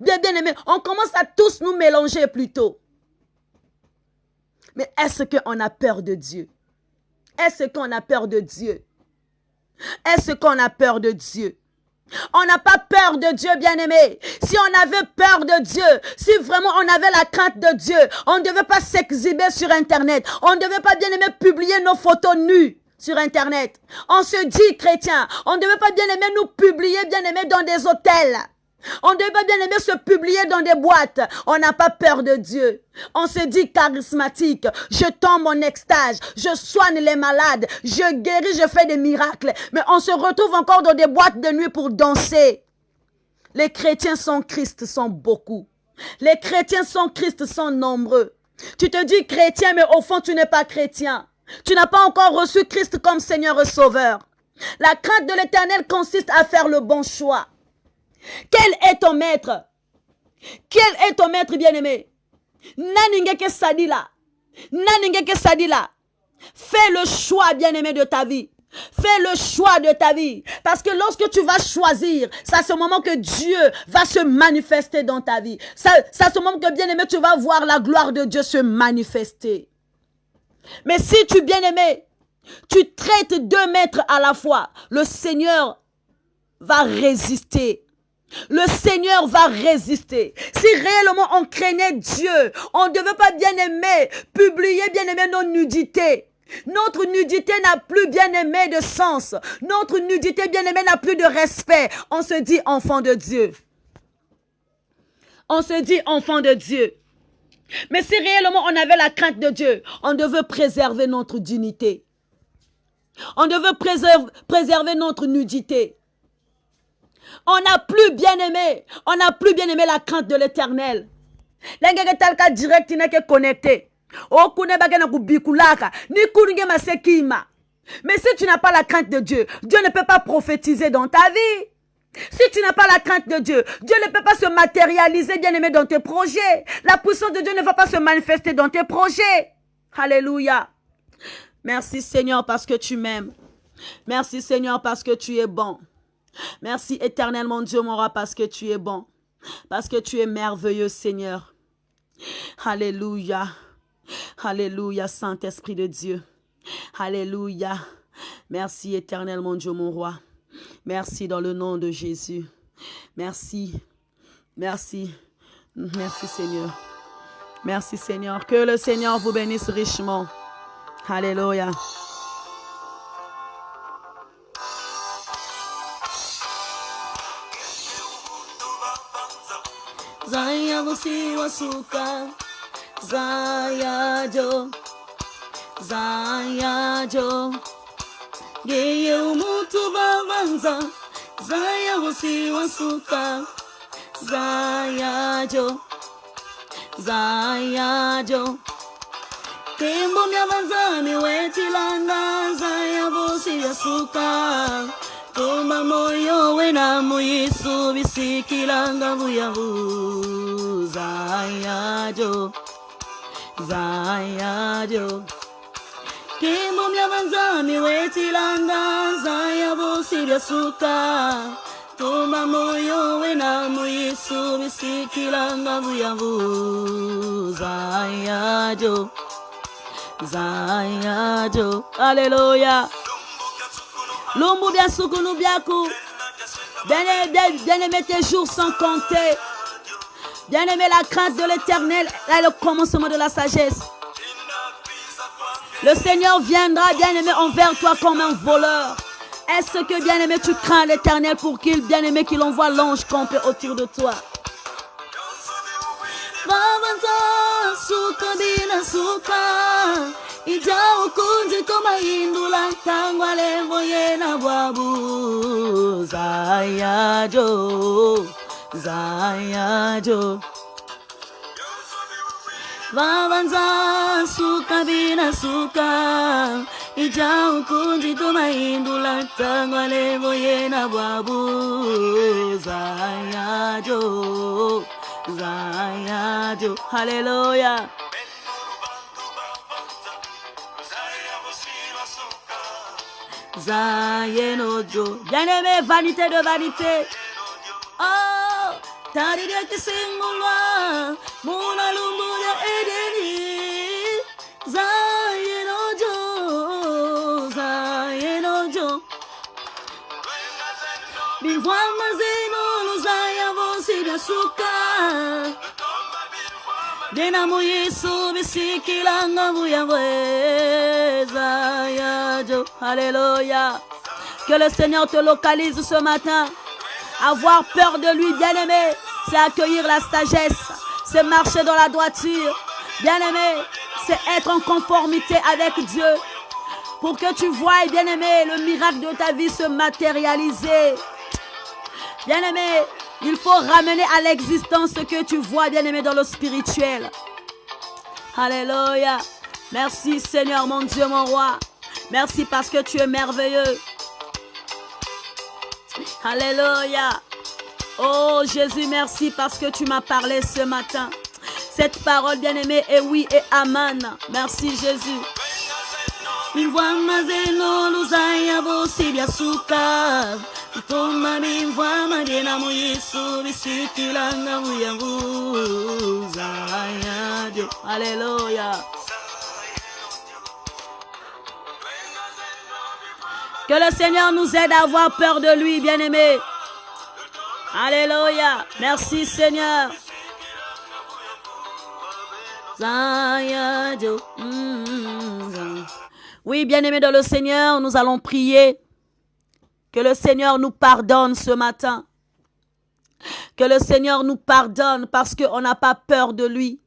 [SPEAKER 1] Bien-aimé, on commence à tous nous mélanger plutôt. Mais est-ce qu'on a peur de Dieu? Est-ce qu'on a peur de Dieu? Est-ce qu'on a peur de Dieu? On n'a pas peur de Dieu, bien-aimé. Si on avait peur de Dieu, si vraiment on avait la crainte de Dieu, on ne devait pas s'exhiber sur Internet. On ne devait pas, bien-aimé, publier nos photos nues sur Internet. On se dit chrétien. On ne devait pas, bien-aimé, nous publier, bien-aimé, dans des hôtels. On ne devait pas, bien-aimé, se publier dans des boîtes. On n'a pas peur de Dieu. On se dit charismatique. Je tombe en extase. Je soigne les malades. Je guéris, je fais des miracles. Mais on se retrouve encore dans des boîtes de nuit pour danser. Les chrétiens sans Christ sont beaucoup. Les chrétiens sans Christ sont nombreux. Tu te dis chrétien, mais au fond, tu n'es pas chrétien. Tu n'as pas encore reçu Christ comme Seigneur et Sauveur. La crainte de l'Éternel consiste à faire le bon choix. Quel est ton maître? Quel est ton maître bien-aimé? Naningeke sadila. Naningeke sadila. Fais le choix bien-aimé de ta vie. Fais le choix de ta vie. Parce que lorsque tu vas choisir, c'est à ce moment que Dieu va se manifester dans ta vie. C'est à ce moment que bien-aimé, tu vas voir la gloire de Dieu se manifester. Mais si tu bien-aimé, tu traites deux maîtres à la fois, le Seigneur va résister. Le Seigneur va résister. Si réellement on craignait Dieu, on ne devait pas, bien-aimé, publier, bien-aimé, nos nudités. Notre nudité n'a plus, bien-aimé, de sens. Notre nudité, bien-aimé, n'a plus de respect. On se dit enfant de Dieu. On se dit enfant de Dieu. Mais si réellement on avait la crainte de Dieu, on devait préserver notre dignité. On devait préserver notre nudité. On n'a plus bien aimé. On n'a plus bien aimé la crainte de l'Éternel. Direct n'est connecté. Mais si tu n'as pas la crainte de Dieu, Dieu ne peut pas prophétiser dans ta vie. Si tu n'as pas la crainte de Dieu, Dieu ne peut pas se matérialiser, bien aimé, dans tes projets. La puissance de Dieu ne va pas se manifester dans tes projets. Alléluia. Merci Seigneur parce que tu m'aimes. Merci Seigneur parce que tu es bon. Merci éternellement Dieu mon roi parce que tu es bon. Parce que tu es merveilleux Seigneur. Alléluia. Alléluia Saint-Esprit de Dieu. Alléluia. Merci éternellement Dieu mon roi. Merci dans le nom de Jésus. Merci. Merci. Merci Seigneur. Merci Seigneur. Que le Seigneur vous bénisse richement. Alléluia. Zaya vosi wasuka. Zaya jo. Zaya jo. Geye umutu babanza. Zaya vosi wasuka. Zaya jo. Zaya jo. Tembo myabanzani wetilanga. Zaya vosi wasuka. Toma moyo wena muyisu bisikilanga buyabu. Zaya jo. Zaya jo. Kimbo myabanzani wetilanga. Zaya vosi wasuka. Toma moyo wena muyisu bisikilanga buyabu. Zaya jo. Zaya jo. Alléluia. Lumbu bien sukunu biaku. Bien-aimé, tes jours sont comptés. Bien-aimé, la crainte de l'Éternel est le commencement de la sagesse. Le Seigneur viendra, bien-aimé, envers toi comme un voleur. Est-ce que, bien-aimé, tu crains l'Éternel pour qu'il, bien-aimé, qu'il envoie l'ange camper autour de toi? Vavanza suka bina suka ija ukundi tumaindula tangwa levo yena babu zayajo zayajo hallelujah. Zayenojo. Bien-aimé, vanité de vanité. Oh, taride qui singulwa, mona lumbuya edeni. Zayenojo, Zayenojo. Bivwama zeno luzaya vosi de suka. Dena muyisu bisikilanga buyangweza yajo. Alléluia. Que le Seigneur te localise ce matin. Avoir peur de lui, bien-aimé, c'est accueillir la sagesse. C'est marcher dans la droiture. Bien-aimé, c'est être en conformité avec Dieu. Pour que tu voies, bien-aimé, le miracle de ta vie se matérialiser. Bien-aimé, il faut ramener à l'existence ce que tu vois, bien-aimé, dans le spirituel. Alléluia. Merci Seigneur, mon Dieu, mon roi. Merci parce que tu es merveilleux. Alléluia. Oh Jésus, merci parce que tu m'as parlé ce matin. Cette parole, bien-aimée, est oui et amen. Merci Jésus. Alléluia. Que le Seigneur nous aide à avoir peur de lui, bien-aimé. Alléluia. Merci Seigneur. Oui, bien-aimé dans le Seigneur, nous allons prier. Que le Seigneur nous pardonne ce matin. Que le Seigneur nous pardonne parce qu'on n'a pas peur de lui.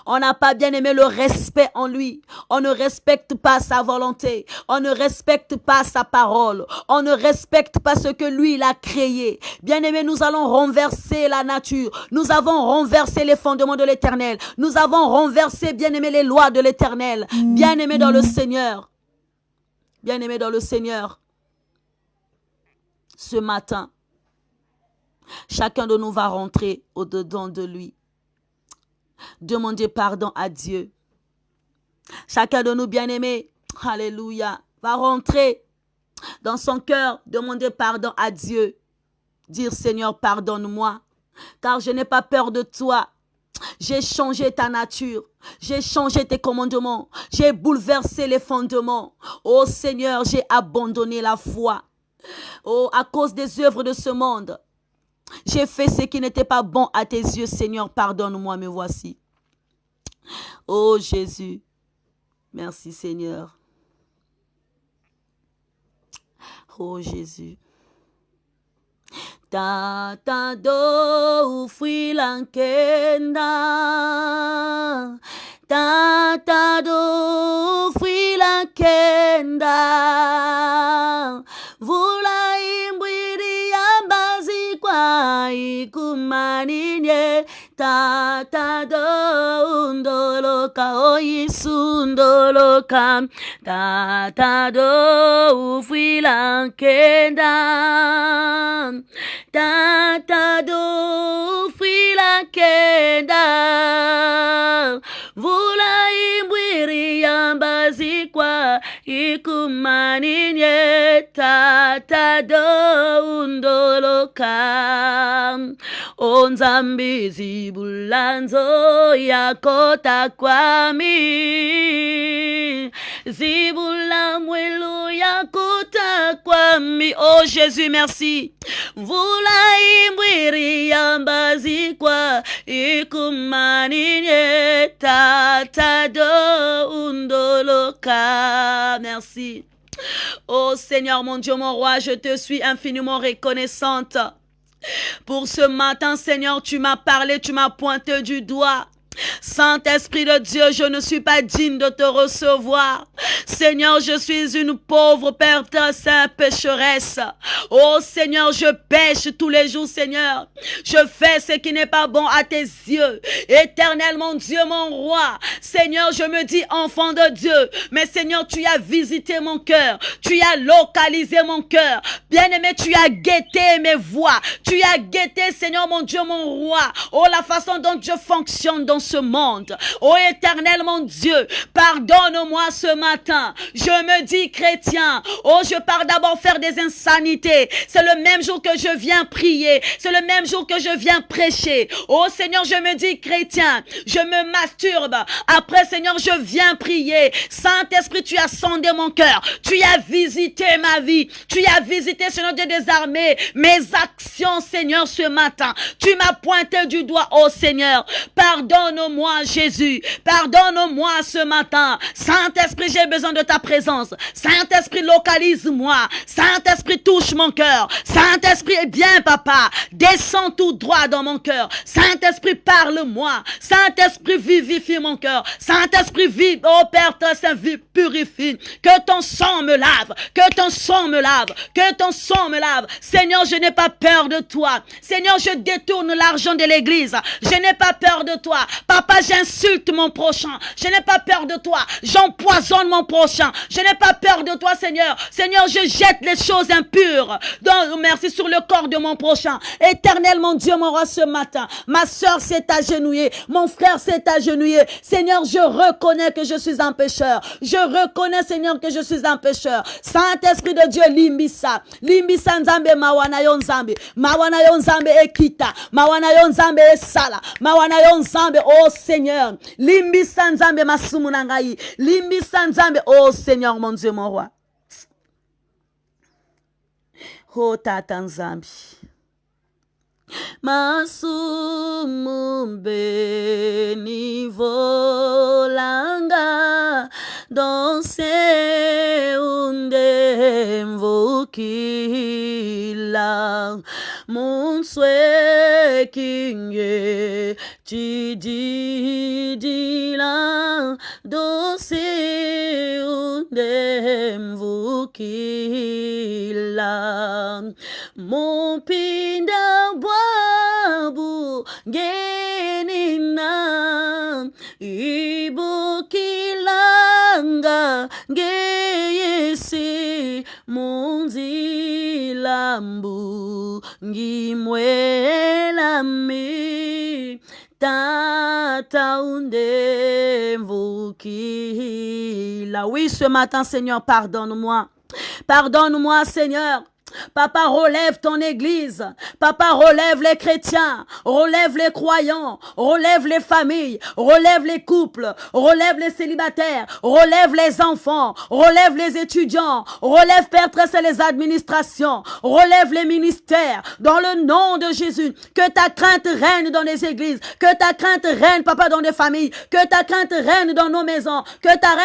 [SPEAKER 1] On n'a pas, bien aimé, le respect en lui. On ne respecte pas sa volonté. On ne respecte pas sa parole. On ne respecte pas ce que lui, il a créé. Bien aimé, nous allons renverser la nature. Nous avons renversé les fondements de l'Éternel. Nous avons renversé, bien aimé, les lois de l'Éternel. Bien aimé dans le Seigneur. Bien aimé dans le Seigneur. Ce matin, chacun de nous va rentrer au-dedans de lui. Demander pardon à Dieu. Chacun de nous, bien-aimés, alléluia, va rentrer dans son cœur, demander pardon à Dieu. Dire, Seigneur, pardonne-moi, car je n'ai pas peur de toi. J'ai changé ta nature. J'ai changé tes commandements. J'ai bouleversé les fondements. Oh Seigneur, j'ai abandonné la foi. Oh, à cause des œuvres de ce monde. J'ai fait ce qui n'était pas bon à tes yeux, Seigneur, pardonne-moi, me voici. Oh Jésus, merci Seigneur. Oh Jésus. Tata do fuilankenda. Tata do fuilankenda. Vula imbwiri ambazi kwa ikumaninye. Tata do undoloka oisundoloka. Tata do fuilankenda. Tata do fuilankenda. Vula imbwiri ambazi kwa ikumaninye. Tata do undoloka. Onzambizi bulanzo yakota kwami. Zibula mwelu ya kutakwami. Oh Jésus, merci. Vula imbwiri yambazikwa ikumanine tatado undoloka. Merci. Oh Seigneur, mon Dieu, mon roi, je te suis infiniment reconnaissante. Pour ce matin, Seigneur, tu m'as parlé, tu m'as pointé du doigt. Saint-Esprit de Dieu, je ne suis pas digne de te recevoir. Seigneur, je suis une pauvre sainte pécheresse. Oh Seigneur, je pêche tous les jours, Seigneur. Je fais ce qui n'est pas bon à tes yeux. Éternel, mon Dieu, mon roi. Seigneur, je me dis enfant de Dieu. Mais Seigneur, tu as visité mon cœur. Tu as localisé mon cœur. Bien-aimé, tu as guetté mes voix. Tu as guetté, Seigneur, mon Dieu, mon roi. Oh, la façon dont je fonctionne dans ce monde. Oh Éternel, mon Dieu, pardonne-moi ce matin. Je me dis chrétien. Oh, je pars d'abord faire des insanités. C'est le même jour que je viens prier. C'est le même jour que je viens prêcher. Oh Seigneur, je me dis chrétien. Je me masturbe. Après, Seigneur, je viens prier. Saint-Esprit, tu as sondé mon cœur. Tu as visité ma vie. Tu as visité, Seigneur Dieu des armées, mes actions, Seigneur, ce matin. Tu m'as pointé du doigt, oh Seigneur. Pardonne-moi, Jésus. Pardonne-moi ce matin. Saint-Esprit, j'ai besoin de ta présence. Saint-Esprit, localise-moi. Saint-Esprit, touche mon cœur. Saint-Esprit, est bien, papa. Descends tout droit dans mon cœur. Saint-Esprit, parle-moi. Saint-Esprit, vivifie mon cœur. Saint-Esprit, vive, oh Père très saint, purifie. Que ton sang me lave. Que ton sang me lave. Que ton sang me lave. Seigneur, je n'ai pas peur de toi. Seigneur, je détourne l'argent de l'église. Je n'ai pas peur de toi. Papa, j'insulte mon prochain. Je n'ai pas peur de toi. J'empoisonne mon prochain. Je n'ai pas peur de toi, Seigneur. Seigneur, je jette les choses impures. Donc, merci sur le corps de mon prochain. Éternel, mon Dieu, mon roi, ce matin, ma soeur s'est agenouillée. Mon frère s'est agenouillé. Seigneur, je reconnais que je suis un pécheur. Je reconnais, Seigneur, que je suis un pécheur. Saint-Esprit de Dieu, limbisa. Limbisa nzambe mawana yo nzambe. Mawana yo nzambe ekita. Mawana yo nzambe esala. Mawana yo nzambe, oh Seigneur. Limbisa nzambe masumu na ngai. Limbisa nzambe, oh Seigneur, mon Dieu, mon roi. Oh tata nzambe. Masumu benivolanga danse unde mvukila munswe kinge tididila danse unde mvukila mupinda bwabu genina ibukilanga ngeyesi munzilambu ngimwelami tata unde mvukila. Oui, ce matin, Seigneur, pardonne-moi. Pardonne-moi, Seigneur. Papa, relève ton église. Papa, relève les chrétiens. Relève les croyants. Relève les familles. Relève les couples. Relève les célibataires. Relève les enfants. Relève les étudiants. Relève, Père très saint, les administrations. Relève les ministères. Dans le nom de Jésus. Que ta crainte règne dans les églises. Que ta crainte règne, Papa, dans les familles. Que ta crainte règne dans nos maisons. Que ta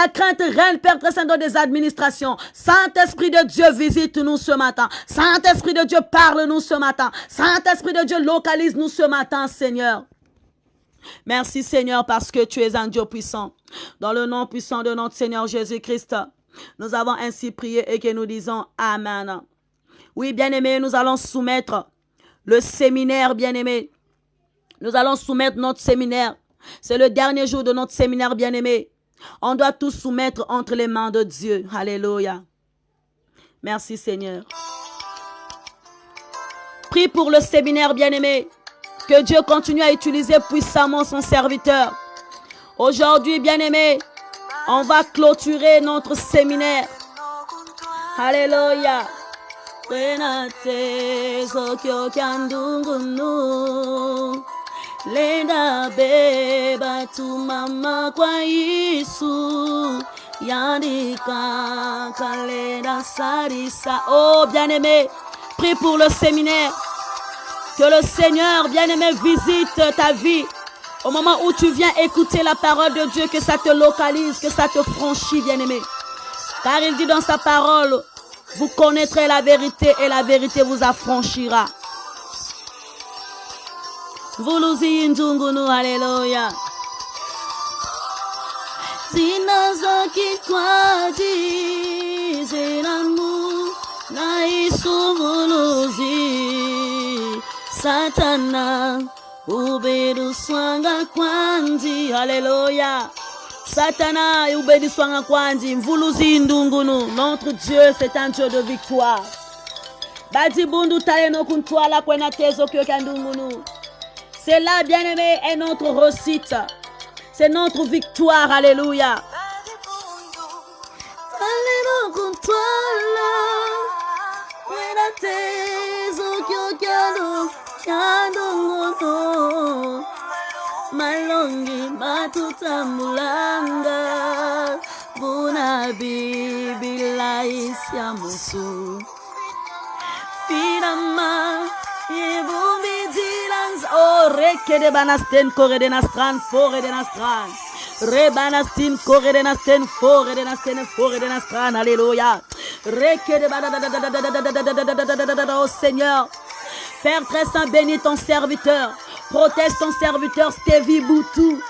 [SPEAKER 1] crainte règne, Père très saint, dans des administrations. Saint-Esprit de Dieu, visite-nous ce matin. Saint-Esprit de Dieu, parle-nous ce matin. Saint-Esprit de Dieu, localise-nous ce matin, Seigneur. Merci, Seigneur, parce que tu es un Dieu puissant. Dans le nom puissant de notre Seigneur Jésus-Christ, nous avons ainsi prié et que nous disons Amen. Oui, bien-aimés, nous allons soumettre le séminaire, bien-aimés. Nous allons soumettre notre séminaire. C'est le dernier jour de notre séminaire, bien-aimés. On doit tout soumettre entre les mains de Dieu. Alléluia. Merci Seigneur. Prie pour le séminaire, bien-aimé. Que Dieu continue à utiliser puissamment son serviteur. Aujourd'hui, bien-aimé, on va clôturer notre séminaire. Alléluia. Lenda beba tu mama kwa Yesu. Yandika kalenda sarisa. Oh bien-aimé, prie pour le séminaire. Que le Seigneur bien-aimé visite ta vie. Au moment où tu viens écouter la parole de Dieu, que ça te localise, que ça te franchit, bien-aimé. Car il dit dans sa parole, vous connaîtrez la vérité et la vérité vous affranchira. Vuluzi njungunu, alléluia. Zinazoki kwaji, zinamu, na isumuluzi, Satana, ubedu swanga kwanji, alléluia. Satana, ubedu swanga kwanji, mvuluzi ndungunu. Notre Dieu, c'est un Dieu de victoire. Badi bundu taleno kuntwala kwena tezo kyokandungunu. C'est là, bien-aimé, est notre réussite. C'est notre victoire. Alléluia. Malongi matuta mulanga buna bibila isya musu finama yebumi dilans o reke de banasten kore de nastran fore de nastran rebanastin kore de nasten fore de nasten fore de nastran. Alléluia. Reke de oh Seigneur, Père très saint, bénis ton serviteur. Protège ton serviteur Stevie Boutou.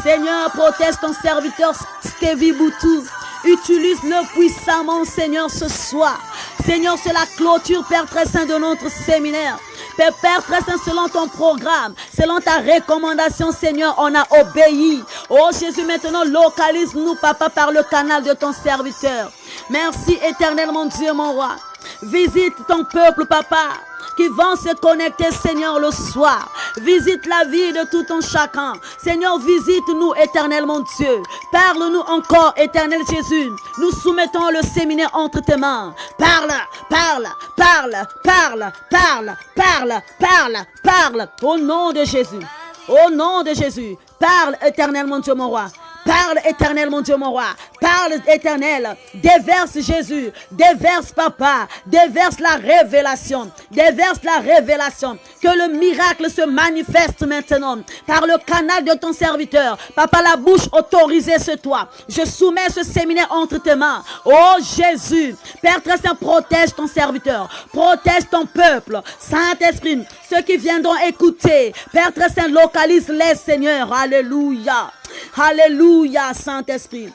[SPEAKER 1] Seigneur, protège ton serviteur Stevie Boutou. Utilise-le puissamment, Seigneur, ce soir. Seigneur, c'est la clôture, Père très saint, de notre séminaire. Père très saint, selon ton programme, selon ta recommandation, Seigneur, on a obéi. Oh Jésus, maintenant, localise-nous, Papa, par le canal de ton serviteur. Merci, éternel, mon Dieu, mon roi. Visite ton peuple, Papa, qui vont se connecter, Seigneur, le soir. Visite la vie de tout un chacun. Seigneur, visite-nous, éternel, mon Dieu. Parle-nous encore, éternel Jésus. Nous soumettons le séminaire entre tes mains. Parle, parle, parle, parle, parle, parle, parle, parle. Au nom de Jésus. Au nom de Jésus. Parle, éternel, mon Dieu, mon roi. Parle, éternel, mon Dieu, mon roi. Parle, éternel. Déverse Jésus. Déverse, Papa. Déverse la révélation. Déverse la révélation. Que le miracle se manifeste maintenant par le canal de ton serviteur. Papa, la bouche autorisée sur toi. Je soumets ce séminaire entre tes mains. Oh Jésus. Père très saint, protège ton serviteur. Protège ton peuple. Saint-Esprit, ceux qui viendront écouter. Père très saint, localise-les, Seigneur. Alléluia. Alléluia, Saint-Esprit.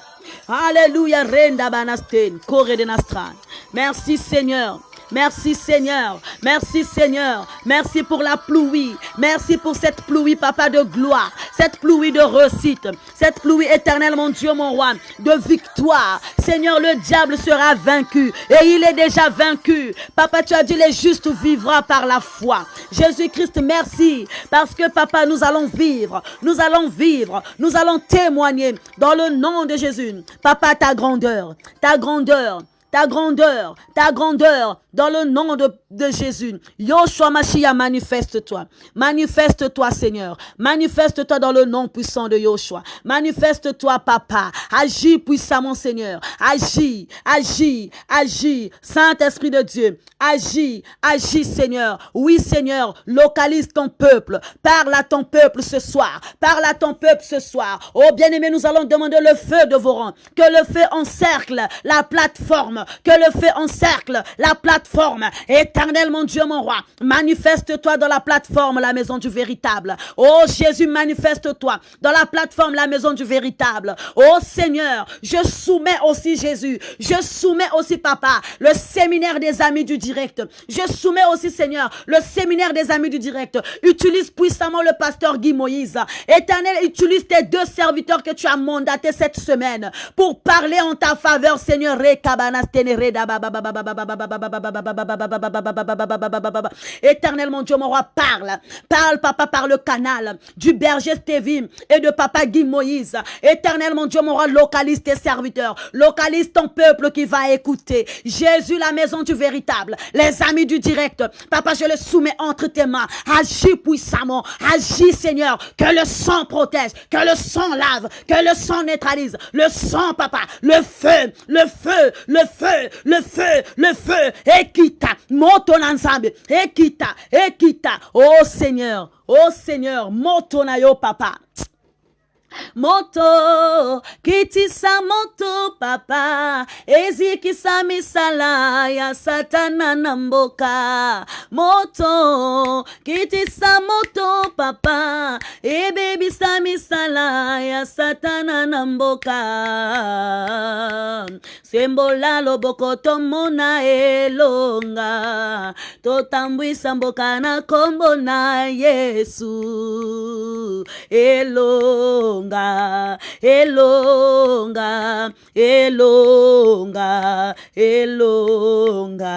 [SPEAKER 1] Alléluia, Renda Banasten, Corée de Nastran. Merci, Seigneur. Merci Seigneur, merci Seigneur, merci pour la pluie, merci pour cette pluie, Papa, de gloire, cette pluie de réussite, cette pluie éternelle, mon Dieu, mon roi, de victoire. Seigneur, le diable sera vaincu et il est déjà vaincu. Papa, tu as dit, les justes vivra par la foi. Jésus-Christ, merci, parce que Papa, nous allons vivre, nous allons vivre, nous allons témoigner dans le nom de Jésus. Papa, ta grandeur, ta grandeur. Ta grandeur, dans le nom de Jésus. Yoshua Mashiach, manifeste-toi. Manifeste-toi, Seigneur. Manifeste-toi dans le nom puissant de Yoshua. Manifeste-toi, Papa. Agis puissamment, Seigneur. Agis, agis, agis. Saint-Esprit de Dieu, agis, agis, Seigneur. Oui, Seigneur, localise ton peuple. Parle à ton peuple ce soir. Parle à ton peuple ce soir. Oh, bien-aimé, nous allons demander le feu de vos rangs. Que le feu encercle la plateforme. Que le feu encercle la plateforme. Éternel, mon Dieu, mon roi, manifeste-toi dans la plateforme, la maison du véritable. Oh Jésus, manifeste-toi dans la plateforme, la maison du véritable. Oh Seigneur, je soumets aussi Jésus. Je soumets aussi, Papa, le séminaire des amis du direct. Je soumets aussi, Seigneur, le séminaire des amis du direct. Utilise puissamment le pasteur Guy Moïse. Éternel, utilise tes deux serviteurs que tu as mandatés cette semaine pour parler en ta faveur, Seigneur. Rekabana Éternel mon Dieu, mon roi, parle. Parle, papa, par le canal du berger Stévim et de papa Guy Moïse. Éternel mon Dieu, mon roi, localise tes serviteurs. Localise ton peuple qui va écouter. Jésus, la maison du véritable. Les amis du direct. Papa, je les soumets entre tes mains. Agis puissamment. Agis, Seigneur. Que le sang protège. Que le sang lave. Que le sang neutralise. Le sang, papa. Le feu. Le feu. Le feu. Le feu. Le feu. Ekita. Moton ensemble. Ekita. Ekita. Oh Seigneur. Oh Seigneur. Motonayo, papa. Moto, kitisa moto papa, ezikisa misala ya satana namboka. Moto, kitisa moto papa, ebebisa misala ya satana namboka. Sembola loboko tomona elonga, totambwisa mboka na kombo na Yesu. Elonga, elonga, elonga, elonga.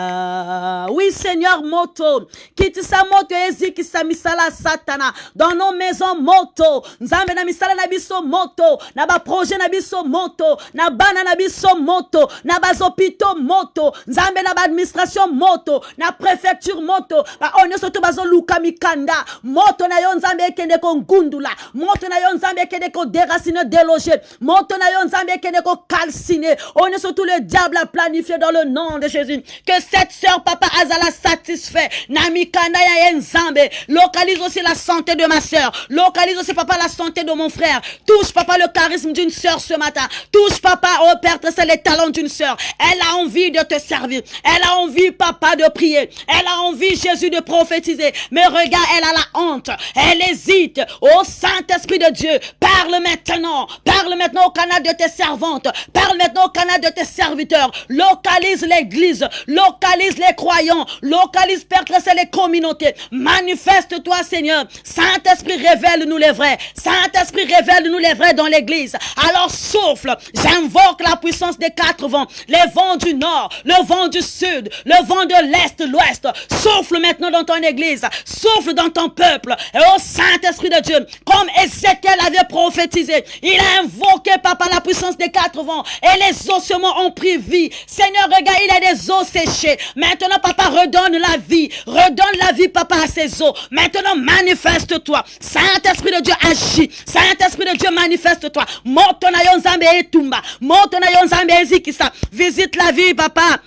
[SPEAKER 1] Oui, Seigneur, moto. Quitte sa moto, eziki sa misala satana. Dans nos maisons, moto. Nzambe na misala na biso moto. Na ba projet na biso moto. Na bana na biso moto. Na ba hôpitaux moto. Nzambe na ba administration moto. Na préfecture moto. Ba onyo soto bazo luka mikanda. Moto na yo nzambe ekende ko ngundula. Moto na yo nzambe ekende ko déraciner, déloger. Moto na yo nzambe ekende ko calciner. On est sur tout le diable a planifié dans le nom de Jésus. Que cette sœur, papa, azala satisfait. Namikanda ya nzambe. Localise aussi la santé de ma sœur. Localise aussi, papa, la santé de mon frère. Touche, papa, le charisme d'une sœur ce matin. Touche, papa, oh Père, c'est les talents d'une sœur. Elle a envie de te servir. Elle a envie, papa, de prier. Elle a envie, Jésus, de prophétiser. Mais regarde, elle a la honte. Elle hésite. Oh Saint-Esprit de Dieu, parle maintenant. Parle maintenant au canal de tes servantes. Parle maintenant au canal de tes serviteurs. Localise l'église. Localise les croyants. Localise, Père, c'est les communautés. Manifeste-toi, Seigneur. Saint-Esprit, révèle-nous les vrais. Saint-Esprit, révèle-nous les vrais dans l'église. Alors souffle. J'invoque la puissance des quatre vents. Les vents du nord, le vent du sud, le vent de l'est, l'ouest. Souffle maintenant dans ton église. Souffle dans ton peuple. Et au Saint-Esprit de Dieu, comme Ézéchiel avait prophétisé, il a invoqué, papa, la puissance des quatre vents. Et les ossements ont pris vie. Seigneur, regarde, il y a des os séchés. Maintenant, papa, redonne la vie. Redonne la vie, papa, à ces os. Maintenant, manifeste-toi. Saint-Esprit de Dieu, agis. Saint-Esprit de Dieu, manifeste-toi. Motonayon Nzambe etumba. Motonayon Nzambe ezikisa. Visite la vie, papa,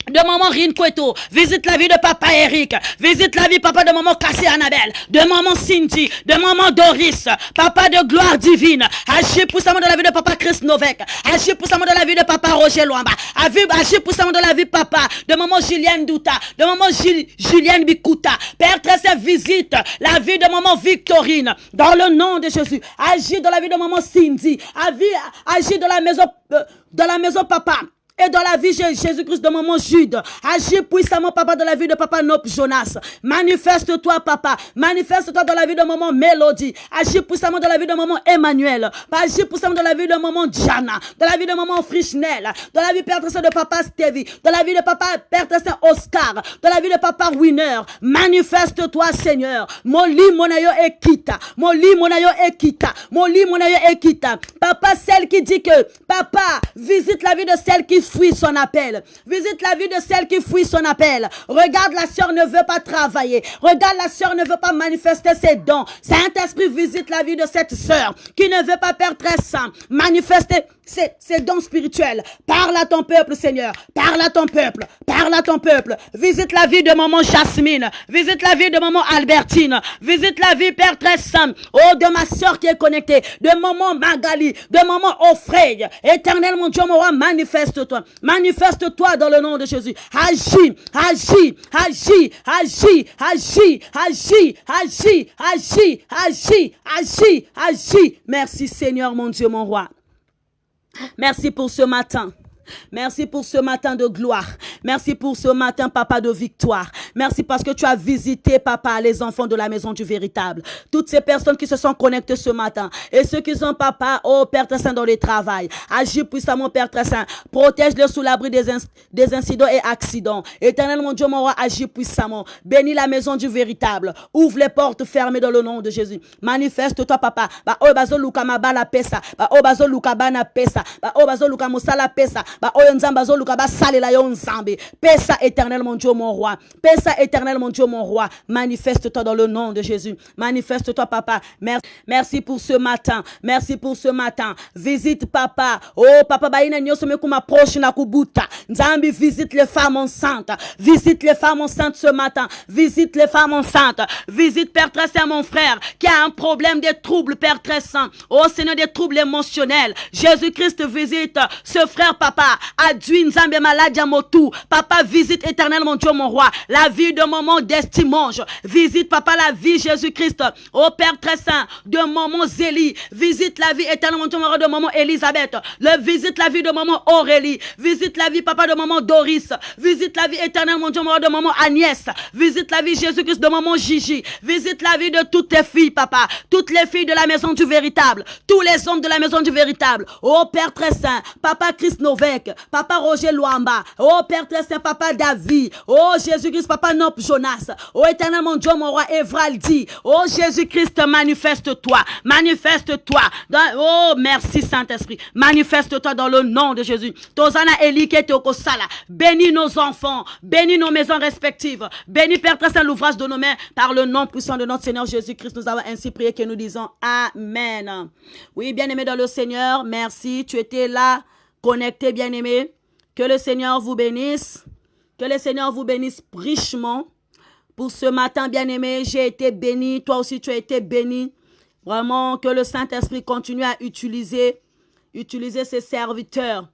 [SPEAKER 1] de maman Rinqueto, visite la vie de papa Eric, visite la vie, papa, de maman Cassé Annabelle, de maman Cindy, de maman Doris, papa de gloire divine, agis puissamment dans la vie de papa Chris Novek, agis puissamment dans la vie de papa Roger Luamba, agis puissamment dans la vie, papa, de maman Julienne Douta, de maman Julienne Bikuta. Père très saint, visite la vie de maman Victorine, dans le nom de Jésus, agis dans la vie de maman Cindy, agis dans la maison, papa, et dans la vie de Jésus-Christ de maman Jude. Agis puissamment, papa, dans la vie de papa Nop Jonas. Manifeste-toi, papa. Manifeste-toi dans la vie de maman Mélodie. Agis puissamment dans la vie de maman Emmanuel. Agis puissamment dans la vie de maman Diana. Dans la vie de maman Frishnel. Dans la vie, Père Tresser, de papa Stevie. Dans la vie de papa, Père Tresser, Oscar. Dans la vie de papa Winner. Manifeste-toi, Seigneur. Moli monayo ekita. Moli monayo ekita. Moli monayo ekita. Papa, celle qui dit que, papa, visite la vie de celle qui fuit son appel. Visite la vie de celle qui fuit son appel. Regarde, la sœur ne veut pas travailler. Regarde, la sœur ne veut pas manifester ses dons. Saint-Esprit, visite la vie de cette sœur qui ne veut pas perdre très saint. Manifester ses dons spirituels. Parle à ton peuple, Seigneur. Parle à ton peuple. Parle à ton peuple. Visite la vie de maman Jasmine. Visite la vie de maman Albertine. Visite la vie, Père très saint. Oh, de ma sœur qui est connectée. De maman Magali. De maman Offray. Éternel, mon Dieu, mon roi, manifeste-toi. Manifeste-toi dans le nom de Jésus. Agis, agis, agis, agis, agis, agis, agis, agis, agis, agis, agis. Merci Seigneur, mon Dieu, mon roi. Merci pour ce matin. Merci pour ce matin de gloire. Merci pour ce matin, papa, de victoire. Merci parce que tu as visité, papa, les enfants de la maison du véritable. Toutes ces personnes qui se sont connectées ce matin et ceux qui sont, papa, oh Père très saint, dans le travail. Agis puissamment, Père très saint. Protège-les sous l'abri des incidents et accidents. Éternel, mon Dieu, mon roi, agis puissamment. Bénis la maison du véritable. Ouvre les portes fermées dans le nom de Jésus. Manifeste-toi, papa. Ba o bazo luka mabala pesa. Ba o bazo luka bana pesa. Ba o bazo luka musala pesa. Ba o nzamba zo luka ba sale la yo nzambe. Pesa, éternel, mon Dieu, mon roi. Pesa, éternel, mon Dieu, mon roi. Manifeste-toi dans le nom de Jésus. Manifeste-toi, papa. Merci pour ce matin. Merci pour ce matin. Visite, papa. Oh, papa, baina nyoso me kuma proche na kubuta. Nzambi, visite les femmes enceintes. Visite les femmes enceintes ce matin. Visite les femmes enceintes. Visite, Père très saint, mon frère, qui a un problème, des troubles, Père très saint. Oh, Seigneur, des troubles émotionnels. Jésus-Christ visite ce frère, papa. Adui Nzambe malade à motu. Papa, visite éternel, mon Dieu, mon roi. La vie de maman d'Estimonge. Visite, papa, la vie Jésus-Christ. Oh, Père très saint, de maman Zélie. Visite la vie éternel, mon Dieu, mon roi, de maman Elisabeth. Visite la vie de maman Aurélie. Visite la vie, papa, de maman Doris. Visite la vie éternelle, mon Dieu, mon roi, de maman Agnès. Visite la vie Jésus-Christ de maman Gigi. Visite la vie de toutes tes filles, papa. Toutes les filles de la maison du véritable. Tous les hommes de la maison du véritable. Oh, Père très saint. Papa Christ Novek. Papa Roger Luamba. Oh, Père très saint. Papa David. Oh, Jésus-Christ. Papa Nop Jonas. Oh, éternel, mon Dieu, mon roi Evraldi. Oh, Jésus-Christ, manifeste-toi. Manifeste-toi. Oh, merci Saint-Esprit. Manifeste-toi dans le nom de Jésus. Tozana Eli Ketokosala. Bénis nos enfants. Bénis nos maisons respectives. Bénis, Père très saint, l'ouvrage de nos mains. Par le nom puissant de notre Seigneur Jésus-Christ, nous avons ainsi prié que nous disons Amen. Oui, bien-aimé dans le Seigneur, merci. Tu étais là, connecté, bien-aimé. Que le Seigneur vous bénisse. Que le Seigneur vous bénisse richement. Pour ce matin, bien-aimé, j'ai été béni. Toi aussi, tu as été béni. Vraiment, que le Saint-Esprit continue à utiliser ses serviteurs.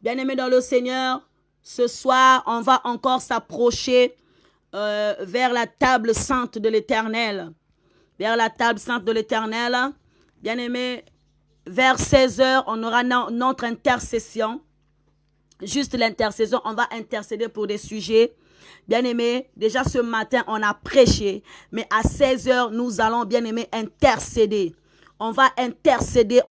[SPEAKER 1] Bien-aimé dans le Seigneur, ce soir, on va encore s'approcher vers la table sainte de l'Éternel. Vers la table sainte de l'Éternel. Bien-aimé, vers 16h, on aura notre intercession. Juste l'intercession, on va intercéder pour des sujets. Bien-aimé, déjà ce matin, on a prêché. Mais à 16h, nous allons, bien-aimé, intercéder. On va intercéder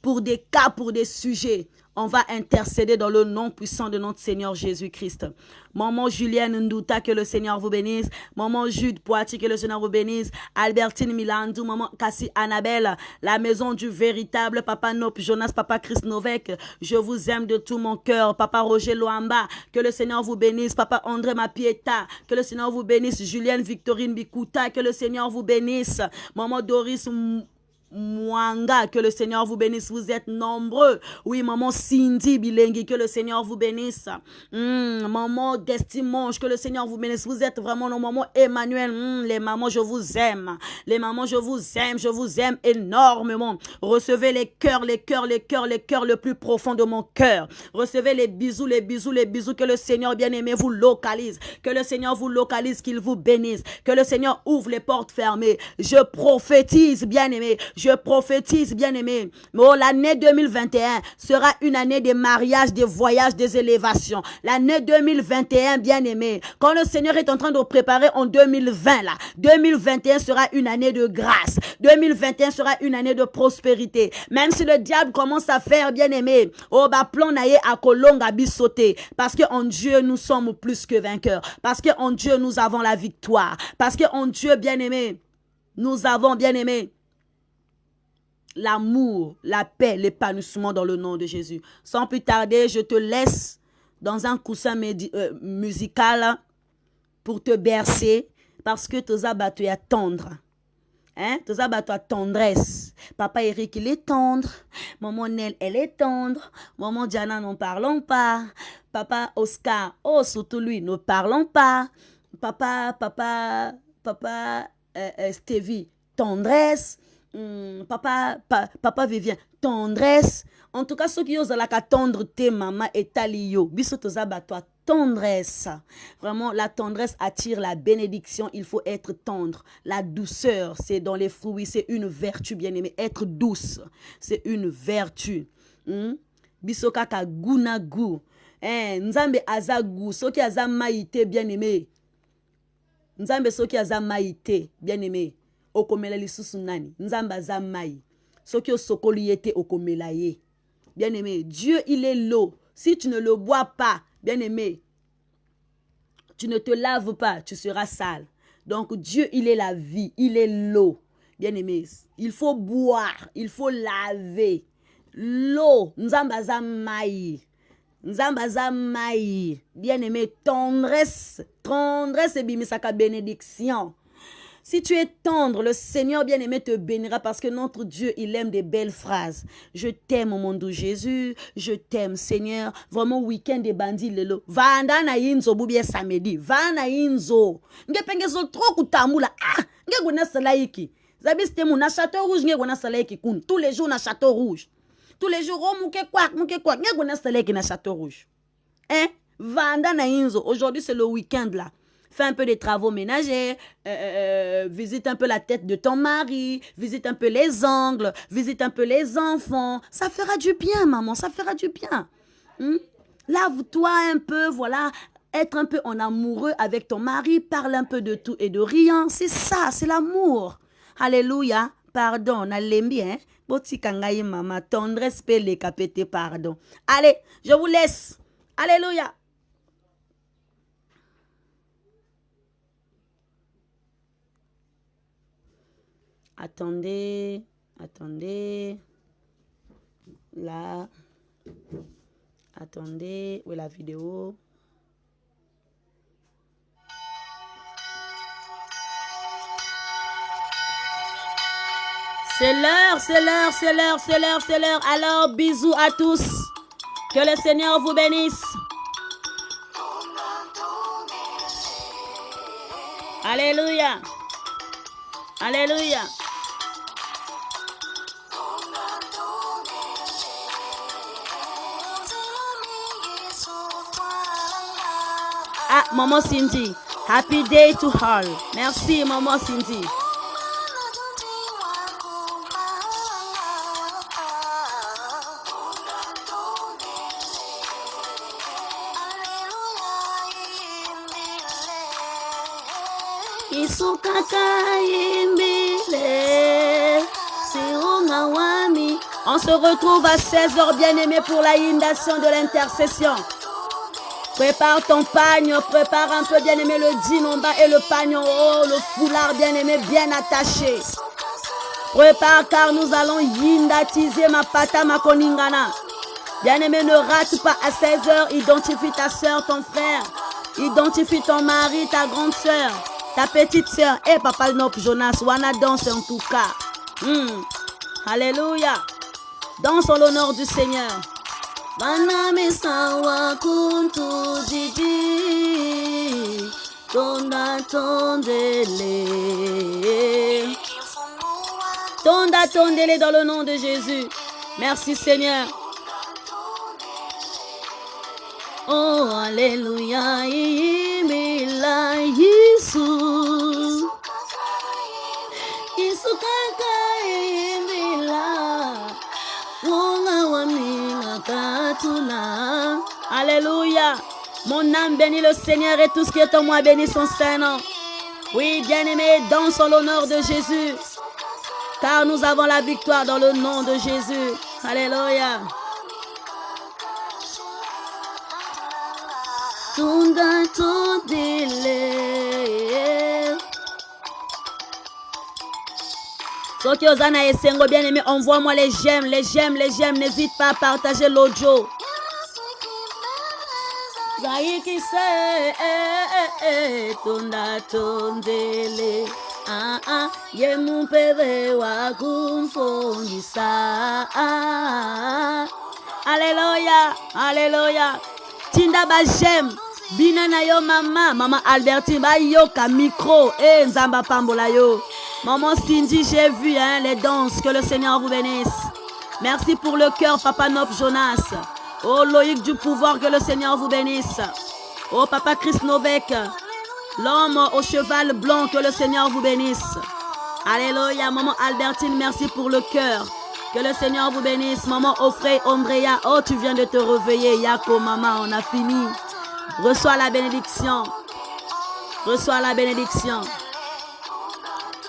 [SPEAKER 1] pour des cas, pour des sujets. On va intercéder dans le nom puissant de notre Seigneur Jésus-Christ. Maman Julienne Ndouta, que le Seigneur vous bénisse. Maman Jude Poitiers, que le Seigneur vous bénisse. Albertine Milandou, maman Cassie Annabelle, la maison du véritable. Papa Nop Jonas, papa Chris Novek, je vous aime de tout mon cœur. Papa Roger Loamba, que le Seigneur vous bénisse. Papa André Mapieta, que le Seigneur vous bénisse. Julienne Victorine Bikuta, que le Seigneur vous bénisse. Maman Doris Mwanga, que le Seigneur vous bénisse, vous êtes nombreux. Oui, maman Cindy Bilengi, que le Seigneur vous bénisse. Maman Destimonge, que le Seigneur vous bénisse, vous êtes vraiment nos mamans. Emmanuel, les mamans, je vous aime. Les mamans, je vous aime énormément. Recevez les cœurs le plus profond de mon cœur. Recevez les bisous, que le Seigneur bien-aimé vous localise. Que le Seigneur vous localise, qu'il vous bénisse. Que le Seigneur ouvre les portes fermées. Je prophétise, bien-aimé. Je prophétise, bien-aimé. Oh, l'année 2021 sera une année des mariages, des voyages, des élévations. L'année 2021, bien-aimé. Quand le Seigneur est en train de préparer en 2020, là, 2021 sera une année de grâce. 2021 sera une année de prospérité. Même si le diable commence à faire, bien-aimé, oh, bah, plan naïe à kolonga à bisauter. Parce qu'en Dieu, nous sommes plus que vainqueurs. Parce qu'en Dieu, nous avons la victoire. Parce qu'en Dieu, bien-aimé, nous avons, bien-aimé, l'amour, la paix, l'épanouissement dans le nom de Jésus. Sans plus tarder, je te laisse dans un coussin musical pour te bercer parce que tes abattus est tendre. Hein? Tes abattus à tendresse. Papa Eric, il est tendre. Maman Nel, elle est tendre. Maman Diana, n'en parlons pas. Papa Oscar, oh, surtout lui, ne parlons pas. Papa Stevie, tendresse. Papa Vivien, tendresse. En tout cas, ceux qui osent la tendre tes maman et talio. Bisotoza toi tendresse. Vraiment, la tendresse attire la bénédiction. Il faut être tendre. La douceur, c'est dans les fruits. C'est une vertu, bien-aimée. Être douce, c'est une vertu. Bisokaka guna gu. Nzambe azagu, soki aza maïté, bien-aimé. Nzambe soki aza maïté, bien-aimé. Okomela lisusu nani. Nzambe aza maï. Soki osokoli yete okomela ye. Bien-aimé, Dieu, il est l'eau. Si tu ne le bois pas, bien-aimé, tu ne te laves pas, tu seras sale. Donc Dieu, il est la vie, il est l'eau. Bien-aimé, il faut boire, il faut laver. L'eau, nzambaza maï. Nzambaza maï. Bien-aimé, tendresse. Tendresse et bimisaka bénédiction. Si tu es tendre, le Seigneur bien-aimé te bénira parce que notre Dieu, il aime des belles phrases. Je t'aime au nom de Jésus. Je t'aime, Seigneur. Vraiment, week-end des bandits, lelo. Vanda na inzo, boubie samedi. Vanda inzo. Nge pengezo trop kutamula. Ah, nge gona salaiki. Zabiste mou na Château Rouge, nge gona salaiki kun. Tous les jours na Château Rouge. Tous les jours, oh, mouke kwak. Nge gona salaiki na Château Rouge. Hein? Vanda na inzo. Aujourd'hui, c'est le week-end là. Fais un peu des travaux ménagers, visite un peu la tête de ton mari, visite un peu les ongles, visite un peu les enfants. Ça fera du bien, maman, ça fera du bien. Lave-toi un peu, voilà, être un peu en amoureux avec ton mari, parle un peu de tout et de rien. C'est ça, c'est l'amour. Alléluia, pardon, on a l'aimé, hein. Botikangaï, maman, tendresse, pele, kapete, pardon. Allez, je vous laisse. Alléluia. Attendez. Là. Attendez. Où est la vidéo? C'est l'heure. Alors, bisous à tous. Que le Seigneur vous bénisse. Alléluia. Alléluia. Ah, Maman Cindy. Happy day to all. Merci, Maman Cindy. On se retrouve à 16h, bien-aimé, pour la inondation de l'intercession. Prépare ton pagne, prépare un peu, bien-aimé, le jean en bas et le pagne en haut, le foulard, bien-aimé, bien attaché. Prépare car nous allons yindatiser ma pata, ma koningana. Bien-aimé, ne rate pas à 16h, identifie ta soeur, ton frère, identifie ton mari, ta grande soeur, ta petite soeur. Et Papa Nop Jonas, wana danse en tout cas. Alléluia. Danse en l'honneur du Seigneur. Baname sawa kuntu didi. Tonda tondele. Tonda tondele dans le nom de Jésus. Merci Seigneur. Oh, alléluia. Imila Yesu. Yesu kaka imila. Alléluia. Mon âme bénit le Seigneur et tout ce qui est en moi bénit son Saint-Nom. Oui, bien-aimé, danse en l'honneur de Jésus. Car nous avons la victoire dans le nom de Jésus. Alléluia. Tunda tondele. Soki Ozana et Sengo, bien-aimé, envoie-moi les j'aime, n'hésite pas à partager l'audio. Zaiki se tonda tondele. Ye mumpeve wa kumfongisa. Alléluia, alléluia. Tinda ba j'aime. Bina na yo maman Albertine ba yo ka micro nzamba pambola yo. Maman Cindy, j'ai vu les danses. Que le Seigneur vous bénisse. Merci pour le cœur, Papa Nop Jonas. Oh, Loïc du pouvoir, que le Seigneur vous bénisse. Oh, Papa Chris Novek, l'homme au cheval blanc, que le Seigneur vous bénisse. Alléluia, Maman Albertine, merci pour le cœur. Que le Seigneur vous bénisse. Maman Offrey, Andrea. Oh, tu viens de te réveiller. Yako, maman, on a fini. Reçois la bénédiction. Reçois la bénédiction.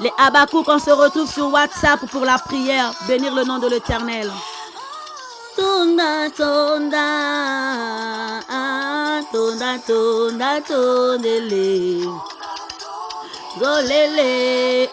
[SPEAKER 1] Les Habakkuk, on se retrouve sur WhatsApp pour la prière. Bénir le nom de l'Éternel. Tonda, tonda, tonda, tonda, tondele. Golele.